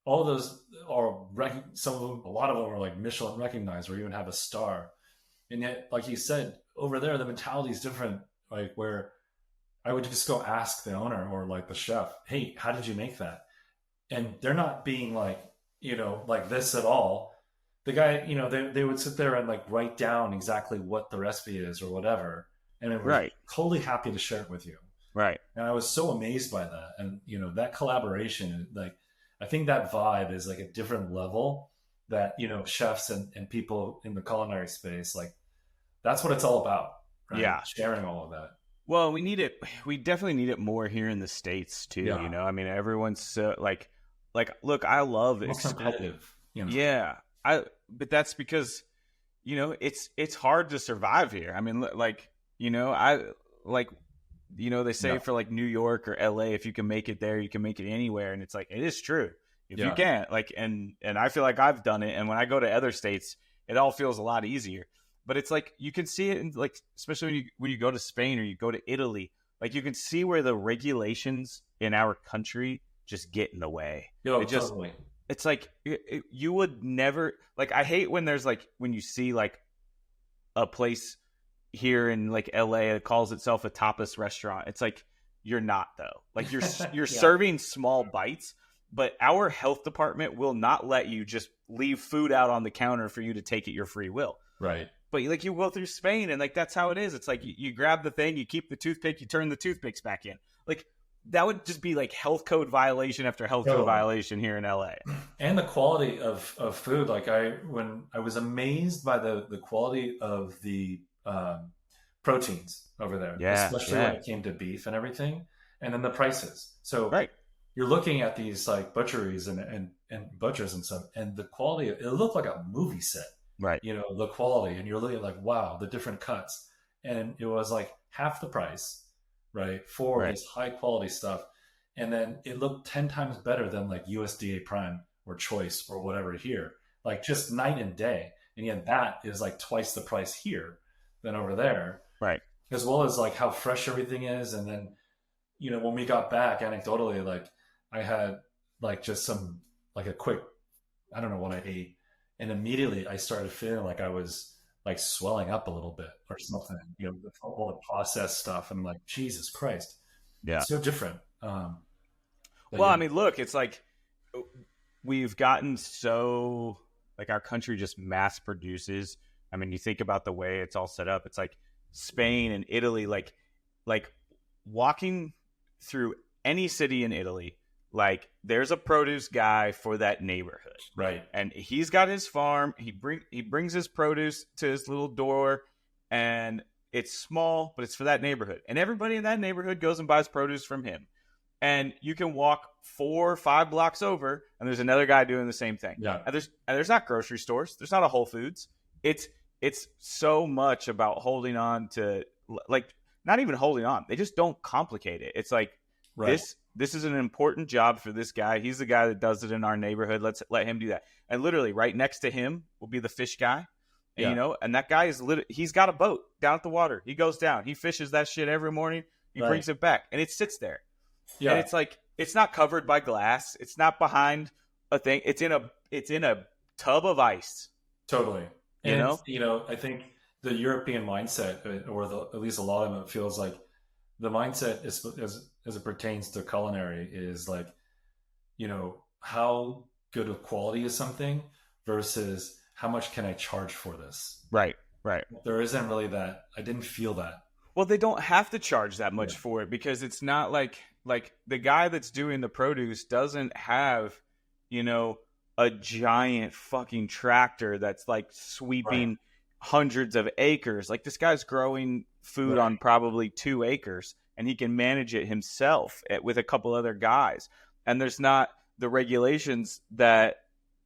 All of those are some of them, a lot of them are like Michelin recognized, or even have a star. And yet, like you said, over there the mentality is different. Like, where I would just go ask the owner or like the chef, "Hey, how did you make that?" And they're not being like like this at all. The guy, they would sit there and like write down exactly what the recipe is or whatever, and it was totally happy to share it with you. Right. And I was so amazed by that, and that collaboration, like, I think that vibe is like a different level that chefs and people in the culinary space, like, that's what it's all about. Right? Yeah, sharing all of that. Well, we need it. We definitely need it more here in the States too. Yeah. You know, I mean, everyone's so look, I love More competitive. You know. Yeah, but that's because it's hard to survive here. I mean, like they say for like New York or LA, if you can make it there, you can make it anywhere, and it's like it is true. If you can't, like, and I feel like I've done it, and when I go to other states, it all feels a lot easier. But it's like you can see it in, like, especially when you go to Spain or you go to Italy, like you can see where the regulations in our country just get in the way. Totally. It's like you would never, like, I hate when there's like when you see like a place here in like LA that calls itself a tapas restaurant. It's like you're not, though. Like you're serving small bites, but our health department will not let you just leave food out on the counter for you to take at your free will. Right. But like you go through Spain and like that's how it is. It's like you grab the thing, you keep the toothpick, you turn the toothpicks back in. Like that would just be like health code violation after health code violation here in LA. And the quality of food. Like I was amazed by the quality of the proteins over there, especially when it came to beef and everything, and then the prices. So you're looking at these like butcheries and butchers and stuff, and the quality, it looked like a movie set. Right. You know, the quality, and you're looking at like, wow, the different cuts. And it was like half the price, right, for this high quality stuff. And then it looked 10 times better than like USDA Prime or Choice or whatever here, like just night and day. And yet that is like twice the price here than over there. Right. As well as like how fresh everything is. And then, you know, when we got back, anecdotally, like I had like just some, like a quick, I don't know what I ate. And immediately I started feeling like I was like swelling up a little bit or something, you know, all the processed stuff. And I'm like, Jesus Christ. Yeah. It's so different. I mean, look, it's like we've gotten so, like, our country just mass produces. I mean, you think about the way it's all set up. It's like Spain and Italy, like walking through any city in Italy, like there's a produce guy for that neighborhood, right? And he's got his farm. He brings his produce to his little door, and it's small, but it's for that neighborhood. And everybody in that neighborhood goes and buys produce from him. And you can walk 4 or 5 blocks over, and there's another guy doing the same thing. Yeah. And there's not grocery stores. There's not a Whole Foods. It's so much about holding on to, like, not even holding on. They just don't complicate it. It's like this is an important job for this guy. He's the guy that does it in our neighborhood. Let's let him do that. And literally right next to him will be the fish guy. And, you know, and that guy he's got a boat down at the water. He goes down. He fishes that shit every morning. He brings it back, and it sits there. Yeah. And it's like, it's not covered by glass. It's not behind a thing. It's in a tub of ice. Totally. And, you know, I think the European mindset, or at least a lot of them, it feels like the mindset is, as it pertains to culinary, is like, you know, how good of quality is something versus how much can I charge for this? Right. There isn't really that. I didn't feel that. Well, they don't have to charge that much for it, because it's not like the guy that's doing the produce doesn't have, you know, a giant fucking tractor that's like sweeping hundreds of acres. Like, this guy's growing food on probably 2 acres, and he can manage it himself with a couple other guys. And there's not the regulations that,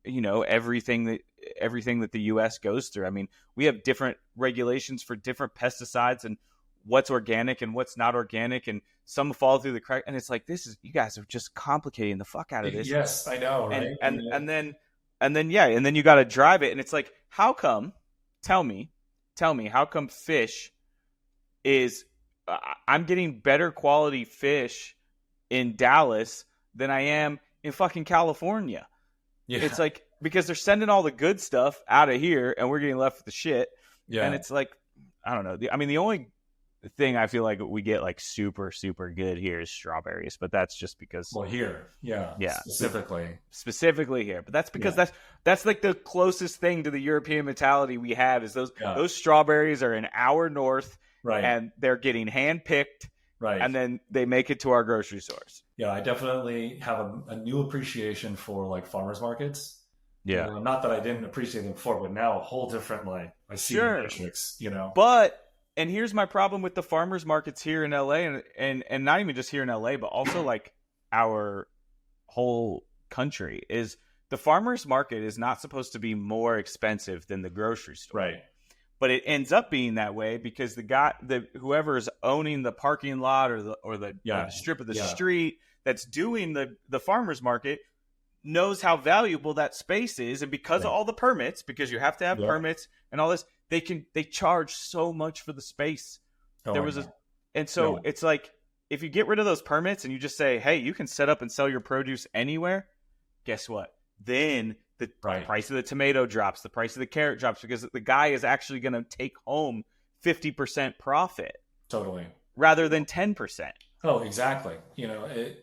you know, everything that the US goes through. I mean, we have different regulations for different pesticides and what's organic and what's not organic, and some fall through the crack. And it's like, you guys are just complicating the fuck out of this. Yes, I know, right? And then you got to drive it, and it's like, how come? Tell me, how come fish is? I'm getting better quality fish in Dallas than I am in fucking California. Yeah. It's like, because they're sending all the good stuff out of here, and we're getting left with the shit. Yeah. And it's like, I don't know. I mean, the only thing I feel like we get like super, super good here is strawberries, but that's just because. Well, here, yeah, specifically here, but that's because that's like the closest thing to the European mentality we have is those strawberries are an hour north, and they're getting hand picked, and then they make it to our grocery stores. Yeah, I definitely have a new appreciation for like farmers markets. Yeah, you know, not that I didn't appreciate them before, but now a whole different, like, I see the metrics, you know. But And here's my problem with the farmers markets here in LA, and not even just here in LA, but also like our whole country, is the farmers market is not supposed to be more expensive than the grocery store. Right. But it ends up being that way because whoever is owning the parking lot or the strip of the street that's doing the farmers market knows how valuable that space is, and because of all the permits, because you have to have permits and all this, they charge so much for the space. It's like, if you get rid of those permits and you just say, hey, you can set up and sell your produce anywhere, guess what? Then the price of the tomato drops, the price of the carrot drops, because the guy is actually going to take home 50% profit. Totally. Rather than 10%. Oh, exactly.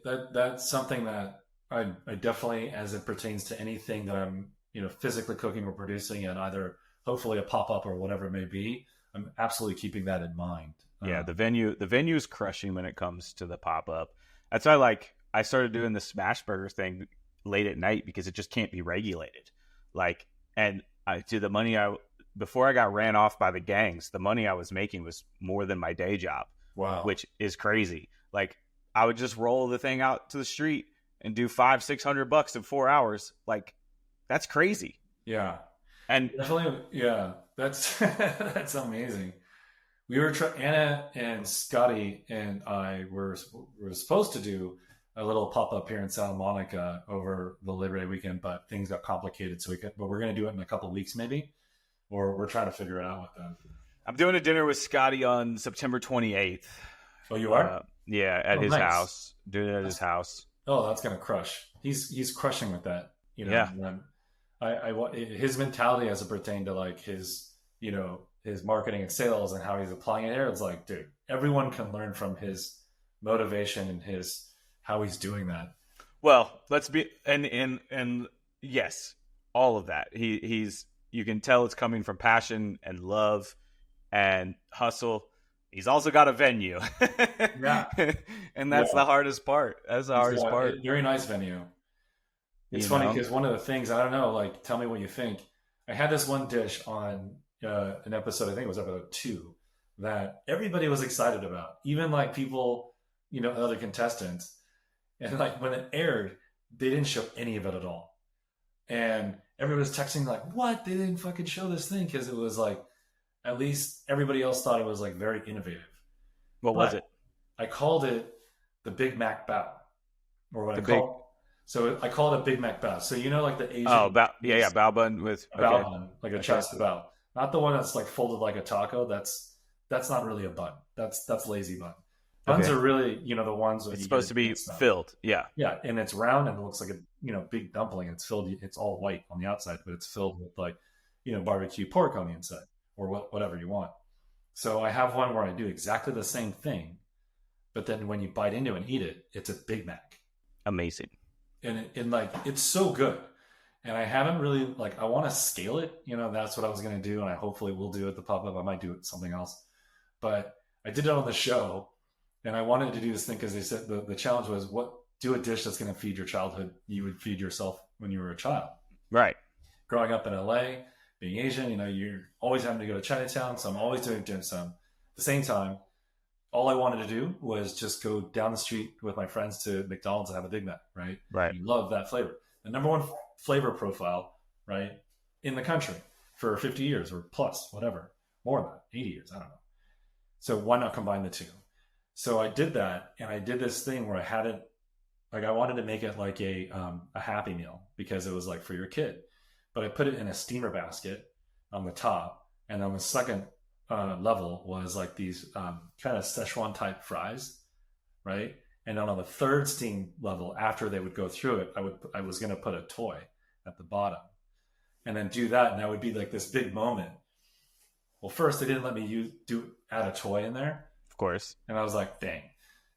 That's something that I definitely, as it pertains to anything that I'm, physically cooking or producing at either hopefully a pop-up or whatever it may be, I'm absolutely keeping that in mind. Yeah, the venue is crushing when it comes to the pop-up. That's why I started doing the smash burger thing late at night, because it just can't be regulated. Before I got ran off by the gangs, the money I was making was more than my day job. Wow. Which is crazy. Like, I would just roll the thing out to the street and do $500-600 in 4 hours. Like, that's crazy. Yeah. And definitely, yeah, that's that's amazing. We were Anna and Scotty and I were supposed to do a little pop-up here in Santa Monica over the Labor Day weekend, but things got complicated, but we're going to do it in a couple of weeks maybe, or we're trying to figure it out with them. I'm doing a dinner with Scotty on September 28th. Oh, you are? Yeah, at his house. Doing it at his house. Oh, that's going to crush. He's crushing with that. Yeah. His mentality as it pertained to like his marketing and sales and how he's applying it here, it's like, dude, everyone can learn from his motivation and how he's doing that. Well, let's be and yes, all of that. You can tell it's coming from passion and love and hustle. He's also got a venue. Yeah. And that's the hardest part. That's the hardest part. Very nice venue. It's funny because one of the things, I don't know, like, tell me what you think. I had this one dish on an episode, I think it was episode 2, that everybody was excited about. Even like people, other contestants. And like when it aired, they didn't show any of it at all. And everybody was texting like, what? They didn't fucking show this thing, because it was like, at least everybody else thought it was like very innovative. What was it? I called it the Big Mac Bao, or what I call. So I call it a Big Mac Bao. So like the Asian. Oh, bao bun with bao bun, like a chest bao, not the one that's like folded like a taco. That's not really a bun. That's lazy bun. Buns are really the ones that it's supposed to be filled. Yeah. Yeah, and it's round and it looks like a big dumpling. It's filled. It's all white on the outside, but it's filled with like barbecue pork on the inside, or whatever you want. So I have one where I do exactly the same thing, but then when you bite into it and eat it, it's a Big Mac. Amazing. And like, it's so good. And I haven't really, like, I want to scale it. That's what I was going to do. And I hopefully will do at the pop-up. I might do it something else. But I did it on the show. And I wanted to do this thing because they said the challenge was, do a dish that's going to feed your childhood. You would feed yourself when you were a child. Right. Growing up in LA, being Asian, you're always having to go to Chinatown. So I'm always doing dim sum. At the same time, all I wanted to do was just go down the street with my friends to McDonald's and have a Big Mac, right? Right. You love that flavor. The number one flavor profile, right, in the country for 50 years or plus, whatever, more than that, 80 years, I don't know. So why not combine the two? So I did that, and I did this thing where I had it, like, I wanted to make it like a Happy Meal, because it was like for your kid. But I put it in a steamer basket on the top, and on the second level was like these kind of Szechuan type fries, right? And then on the third steam level, after they would go through it, I was going to put a toy at the bottom, and then do that, and that would be like this big moment. Well, first they didn't let me add a toy in there, of course, and I was like, dang.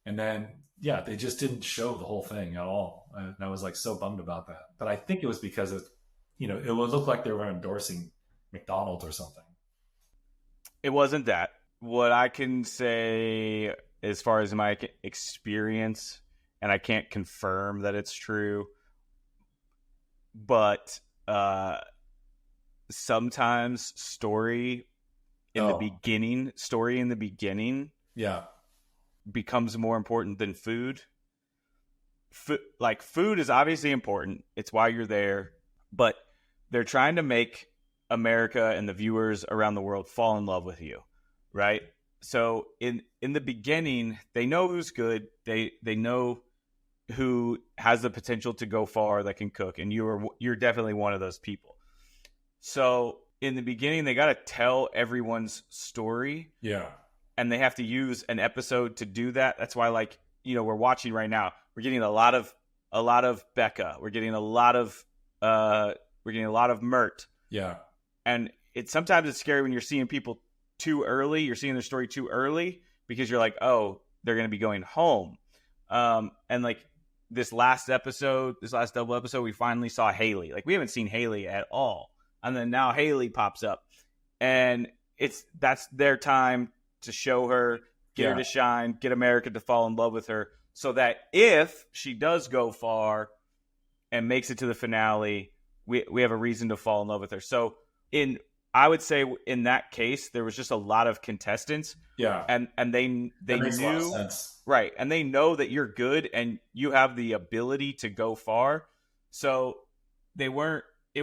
And then they just didn't show the whole thing at all, and I was like so bummed about that. But I think it was because it would look like they were endorsing McDonald's or something. It wasn't that. What I can say as far as my experience, and I can't confirm that it's true, but sometimes story in the beginning, story in the beginning, yeah, becomes more important than food. Like food is obviously important. It's why you're there, but they're trying to make America and the viewers around the world fall in love with you, right? So in the beginning, they know who's good. They know who has the potential to go far, that can cook, and you're definitely one of those people. So in the beginning, they got to tell everyone's story. Yeah. And they have to use an episode to do that. That's why, like, you know, we're watching right now. We're getting a lot of Becca. We're getting a lot of Mert. Yeah. And sometimes it's scary when you're seeing people too early. You're seeing their story too early because you're like, oh, they're going to be going home. And like this last double episode, we finally saw Haley. Like, we haven't seen Haley at all. And then now Haley pops up, and that's their time to show her, get her to shine, get America to fall in love with her, so that if she does go far and makes it to the finale, we have a reason to fall in love with her. So I would say in that case, there was just a lot of contestants. Yeah. And they knew, a lot of sense. Right. And they know that you're good and you have the ability to go far. So it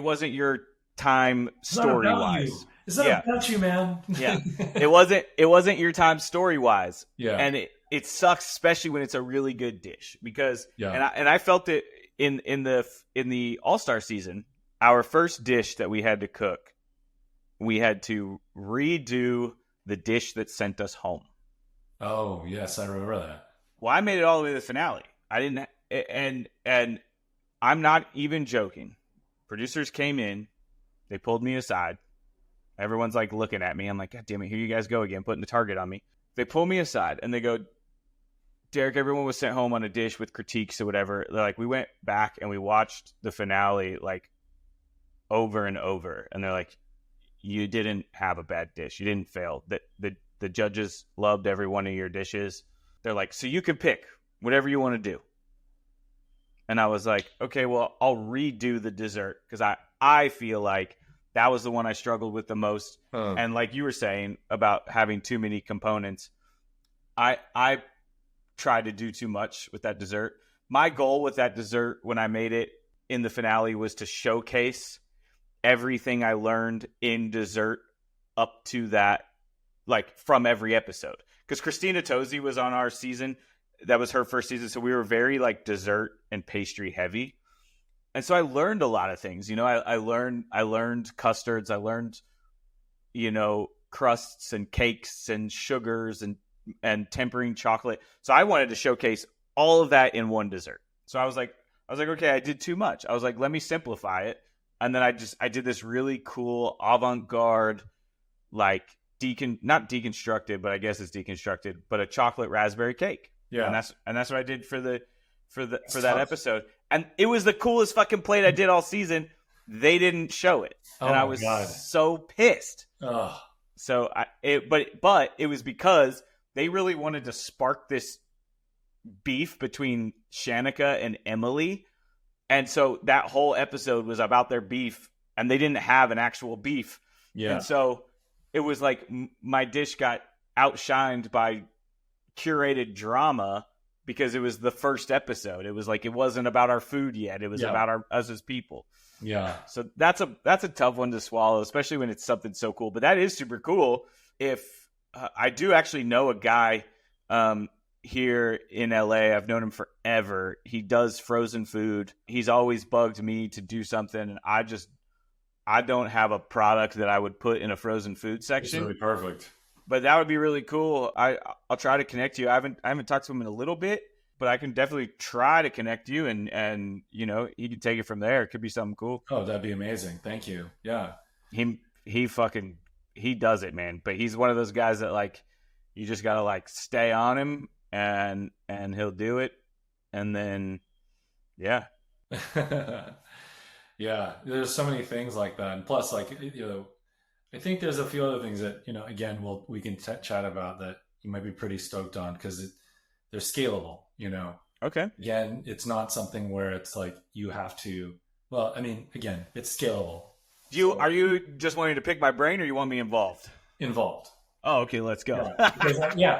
wasn't your time story wise. It's not about you, man. Yeah. It wasn't your time story wise. Yeah. And it sucks, especially when it's a really good dish, because and I felt it in the All-Star season. Our first dish that we had to cook, we had to redo the dish that sent us home. Oh, yes, I remember that. Well, I made it all the way to the finale. I didn't, and I'm not even joking. Producers came in, they pulled me aside. Everyone's like looking at me. I'm like, God damn it, here you guys go again, putting the target on me. They pull me aside and they go, Derrick, everyone was sent home on a dish with critiques or whatever. They're like, we went back and we watched the finale like over and over, and they're like, you didn't have a bad dish. You didn't fail. The judges loved every one of your dishes. They're like, so you can pick whatever you want to do. And I was like, okay, well, I'll redo the dessert, because I feel like that was the one I struggled with the most. And like you were saying about having too many components, I tried to do too much with that dessert. My goal with that dessert when I made it in the finale was to showcase everything I learned in dessert up to that, like from every episode. Because Christina Tosi was on our season. That was her first season. So we were very like dessert and pastry heavy. And so I learned a lot of things. You know, I learned custards. I learned, you know, crusts and cakes and sugars and tempering chocolate. So I wanted to showcase all of that in one dessert. So I was like, okay, I did too much. I was like, let me simplify it. And then I did this really cool avant-garde, like not deconstructed, but I guess it's deconstructed, but a chocolate raspberry cake. Yeah. And that's what I did for that episode. And it was the coolest fucking plate I did all season. They didn't show it. And I was so pissed. Ugh. So but it was because they really wanted to spark this beef between Shanika and Emily. And so that whole episode was about their beef, and they didn't have an actual beef. Yeah. And so it was like my dish got outshined by curated drama because it was the first episode. It was like, it wasn't about our food yet. It was about us as people. Yeah. So that's a tough one to swallow, especially when it's something so cool. But that is super cool. If I do actually know a guy here in LA. I've known him forever. He does frozen food. He's always bugged me to do something, and I don't have a product that I would put in a frozen food section. It's really perfect. But that would be really cool. I'll try to connect you. I haven't talked to him in a little bit, but I can definitely try to connect you, and you know, he can take it from there. It could be something cool. Oh, that'd be amazing. Thank you. Yeah. He does it, man. But he's one of those guys that like, you just gotta like stay on him, and he'll do it. And then yeah. Yeah, there's so many things like that. And plus, like, you know, I think there's a few other things that, you know, again, we can chat about that you might be pretty stoked on because they're scalable, you know. Okay. Again, it's not something where it's like you have to, well, I mean, again, it's scalable. Are you just wanting to pick my brain, or you want me involved? involved. Oh, okay, let's go.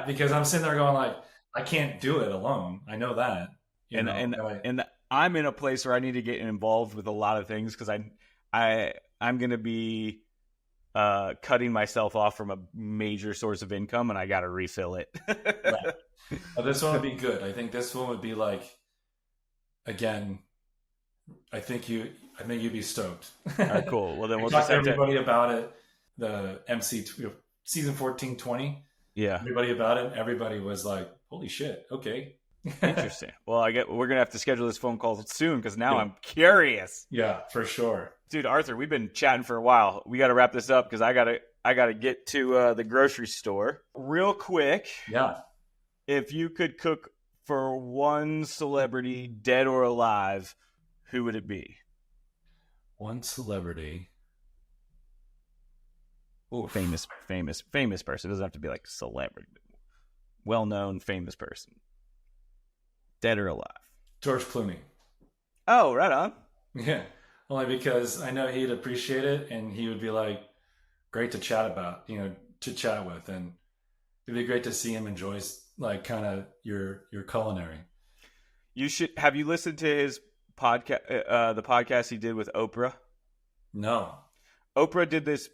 Because I'm sitting there going like, I can't do it alone. I know that. And I'm in a place where I need to get involved with a lot of things because I'm going to be cutting myself off from a major source of income, and I got to refill it. Right. But this one would be good. I think this one would be like, again, I think you'd be stoked. All right, cool. Well, then we'll talk to everybody about it. The MC season 14-20. Yeah. Everybody about it. Everybody was like, "Holy shit!" Okay. Interesting. Well, we're gonna have to schedule this phone call soon because now I'm curious. Yeah, for sure. Dude, Arthur, we've been chatting for a while. We got to wrap this up because I gotta get to the grocery store real quick. Yeah. If you could cook for one celebrity, dead or alive, who would it be? One celebrity. Ooh, famous person. It doesn't have to be like celebrity. Well-known, famous person. Dead or alive? George Clooney. Oh, right on. Yeah. Only because I know he'd appreciate it and he would be like, great to chat about, to chat with. And it'd be great to see him enjoy like kind of your culinary. Have you listened to his podcast, the podcast he did with Oprah? No. Oprah did this.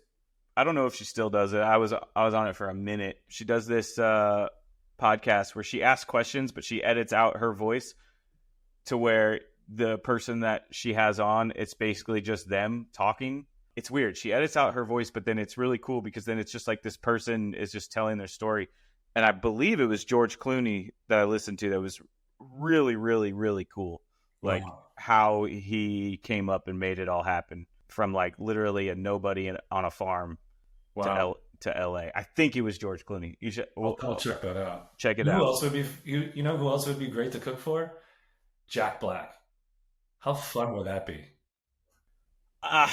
I don't know if she still does it. I was on it for a minute. She does this podcast where she asks questions, but she edits out her voice to where the person that she has on, it's basically just them talking. It's weird. She edits out her voice, but then it's really cool because then it's just like this person is just telling their story. And I believe it was George Clooney that I listened to that was really, really, really cool. Like how he came up and made it all happen from like literally a nobody on a farm to LA. I think it was George Clooney. You should. I'll check that out. Check it out. Who else would be? You know who else would be great to cook for? Jack Black. How fun would that be? I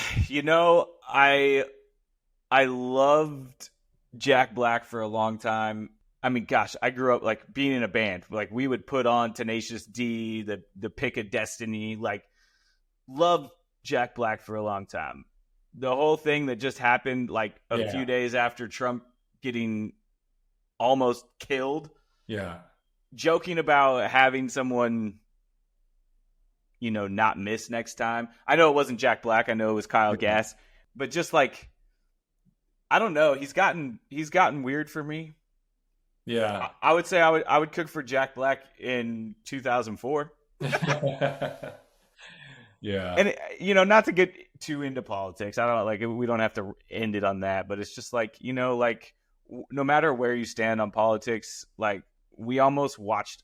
loved Jack Black for a long time. I mean, gosh, I grew up like being in a band. Like we would put on Tenacious D, the Pick of Destiny. Like, loved Jack Black for a long time. The whole thing that just happened like a few days after Trump getting almost killed. Yeah. Joking about having someone, not miss next time. I know it wasn't Jack Black. I know it was Kyle Gass. But just like, I don't know. He's gotten weird for me. Yeah. I would say I would cook for Jack Black in 2004. Yeah. And not to get too into politics. I don't like we don't have to end it on that, but it's just like, like no matter where you stand on politics, like we almost watched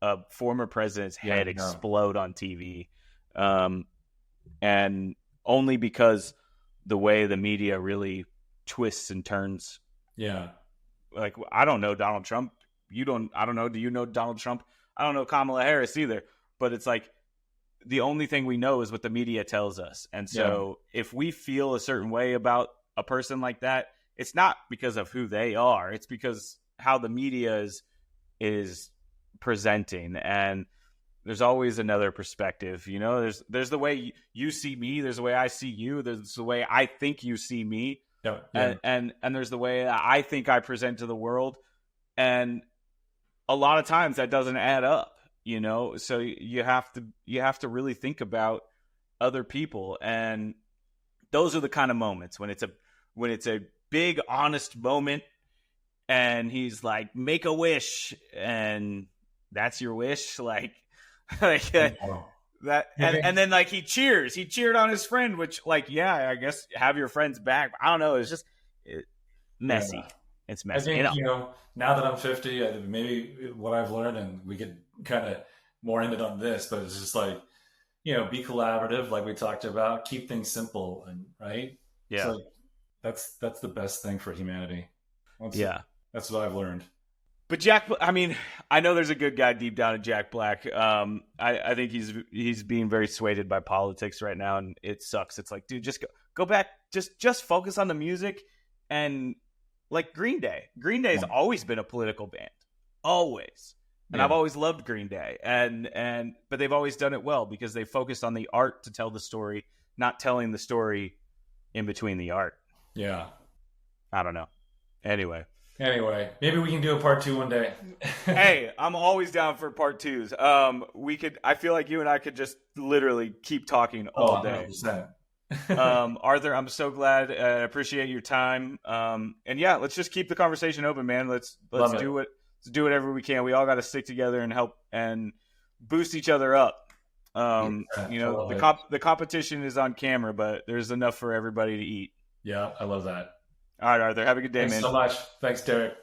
a former president's head explode on TV. And only because the way the media really twists and turns. Yeah. Like, I don't know Donald Trump. I don't know. Do you know Donald Trump? I don't know Kamala Harris either. But it's like, the only thing we know is what the media tells us. And so if we feel a certain way about a person like that, it's not because of who they are. It's because how the media is presenting. And there's always another perspective. There's the way you see me. There's the way I see you. There's the way I think you see me. Yeah. And there's the way I think I present to the world. And a lot of times that doesn't add up. So you have to really think about other people, and those are the kind of moments when it's a big honest moment, and he's like, make a wish, and that's your wish, like that, and then like he cheered on his friend, which like I guess have your friends back. I don't know, it's just messy. Yeah. It's messy. I think now that I'm 50, maybe what I've learned, and we could kind of more end it on this, but it's just like, be collaborative, like we talked about, keep things simple, and right. Yeah. So that's the best thing for humanity. That's what I've learned. But I know there's a good guy deep down in Jack Black. I think he's being very swayed by politics right now, and it sucks. It's like, dude, just go back, just focus on the music. And like Green Day. Green Day has always been a political band. Always. And I've always loved Green Day. But they've always done it well because they focused on the art to tell the story, not telling the story in between the art. Yeah. I don't know. Anyway, maybe we can do a part 2 one day. hey, I'm always down for part 2s. I feel like you and I could just literally keep talking all day. 100%. Arthur, I'm so glad. I appreciate your time. And yeah, let's just keep the conversation open, man. Let's do whatever we can. We all got to stick together and help and boost each other up. The competition is on camera, but there's enough for everybody to eat. Yeah, I love that. All right, Arthur, have a good day, Thanks man. so much. Thanks, Derrick.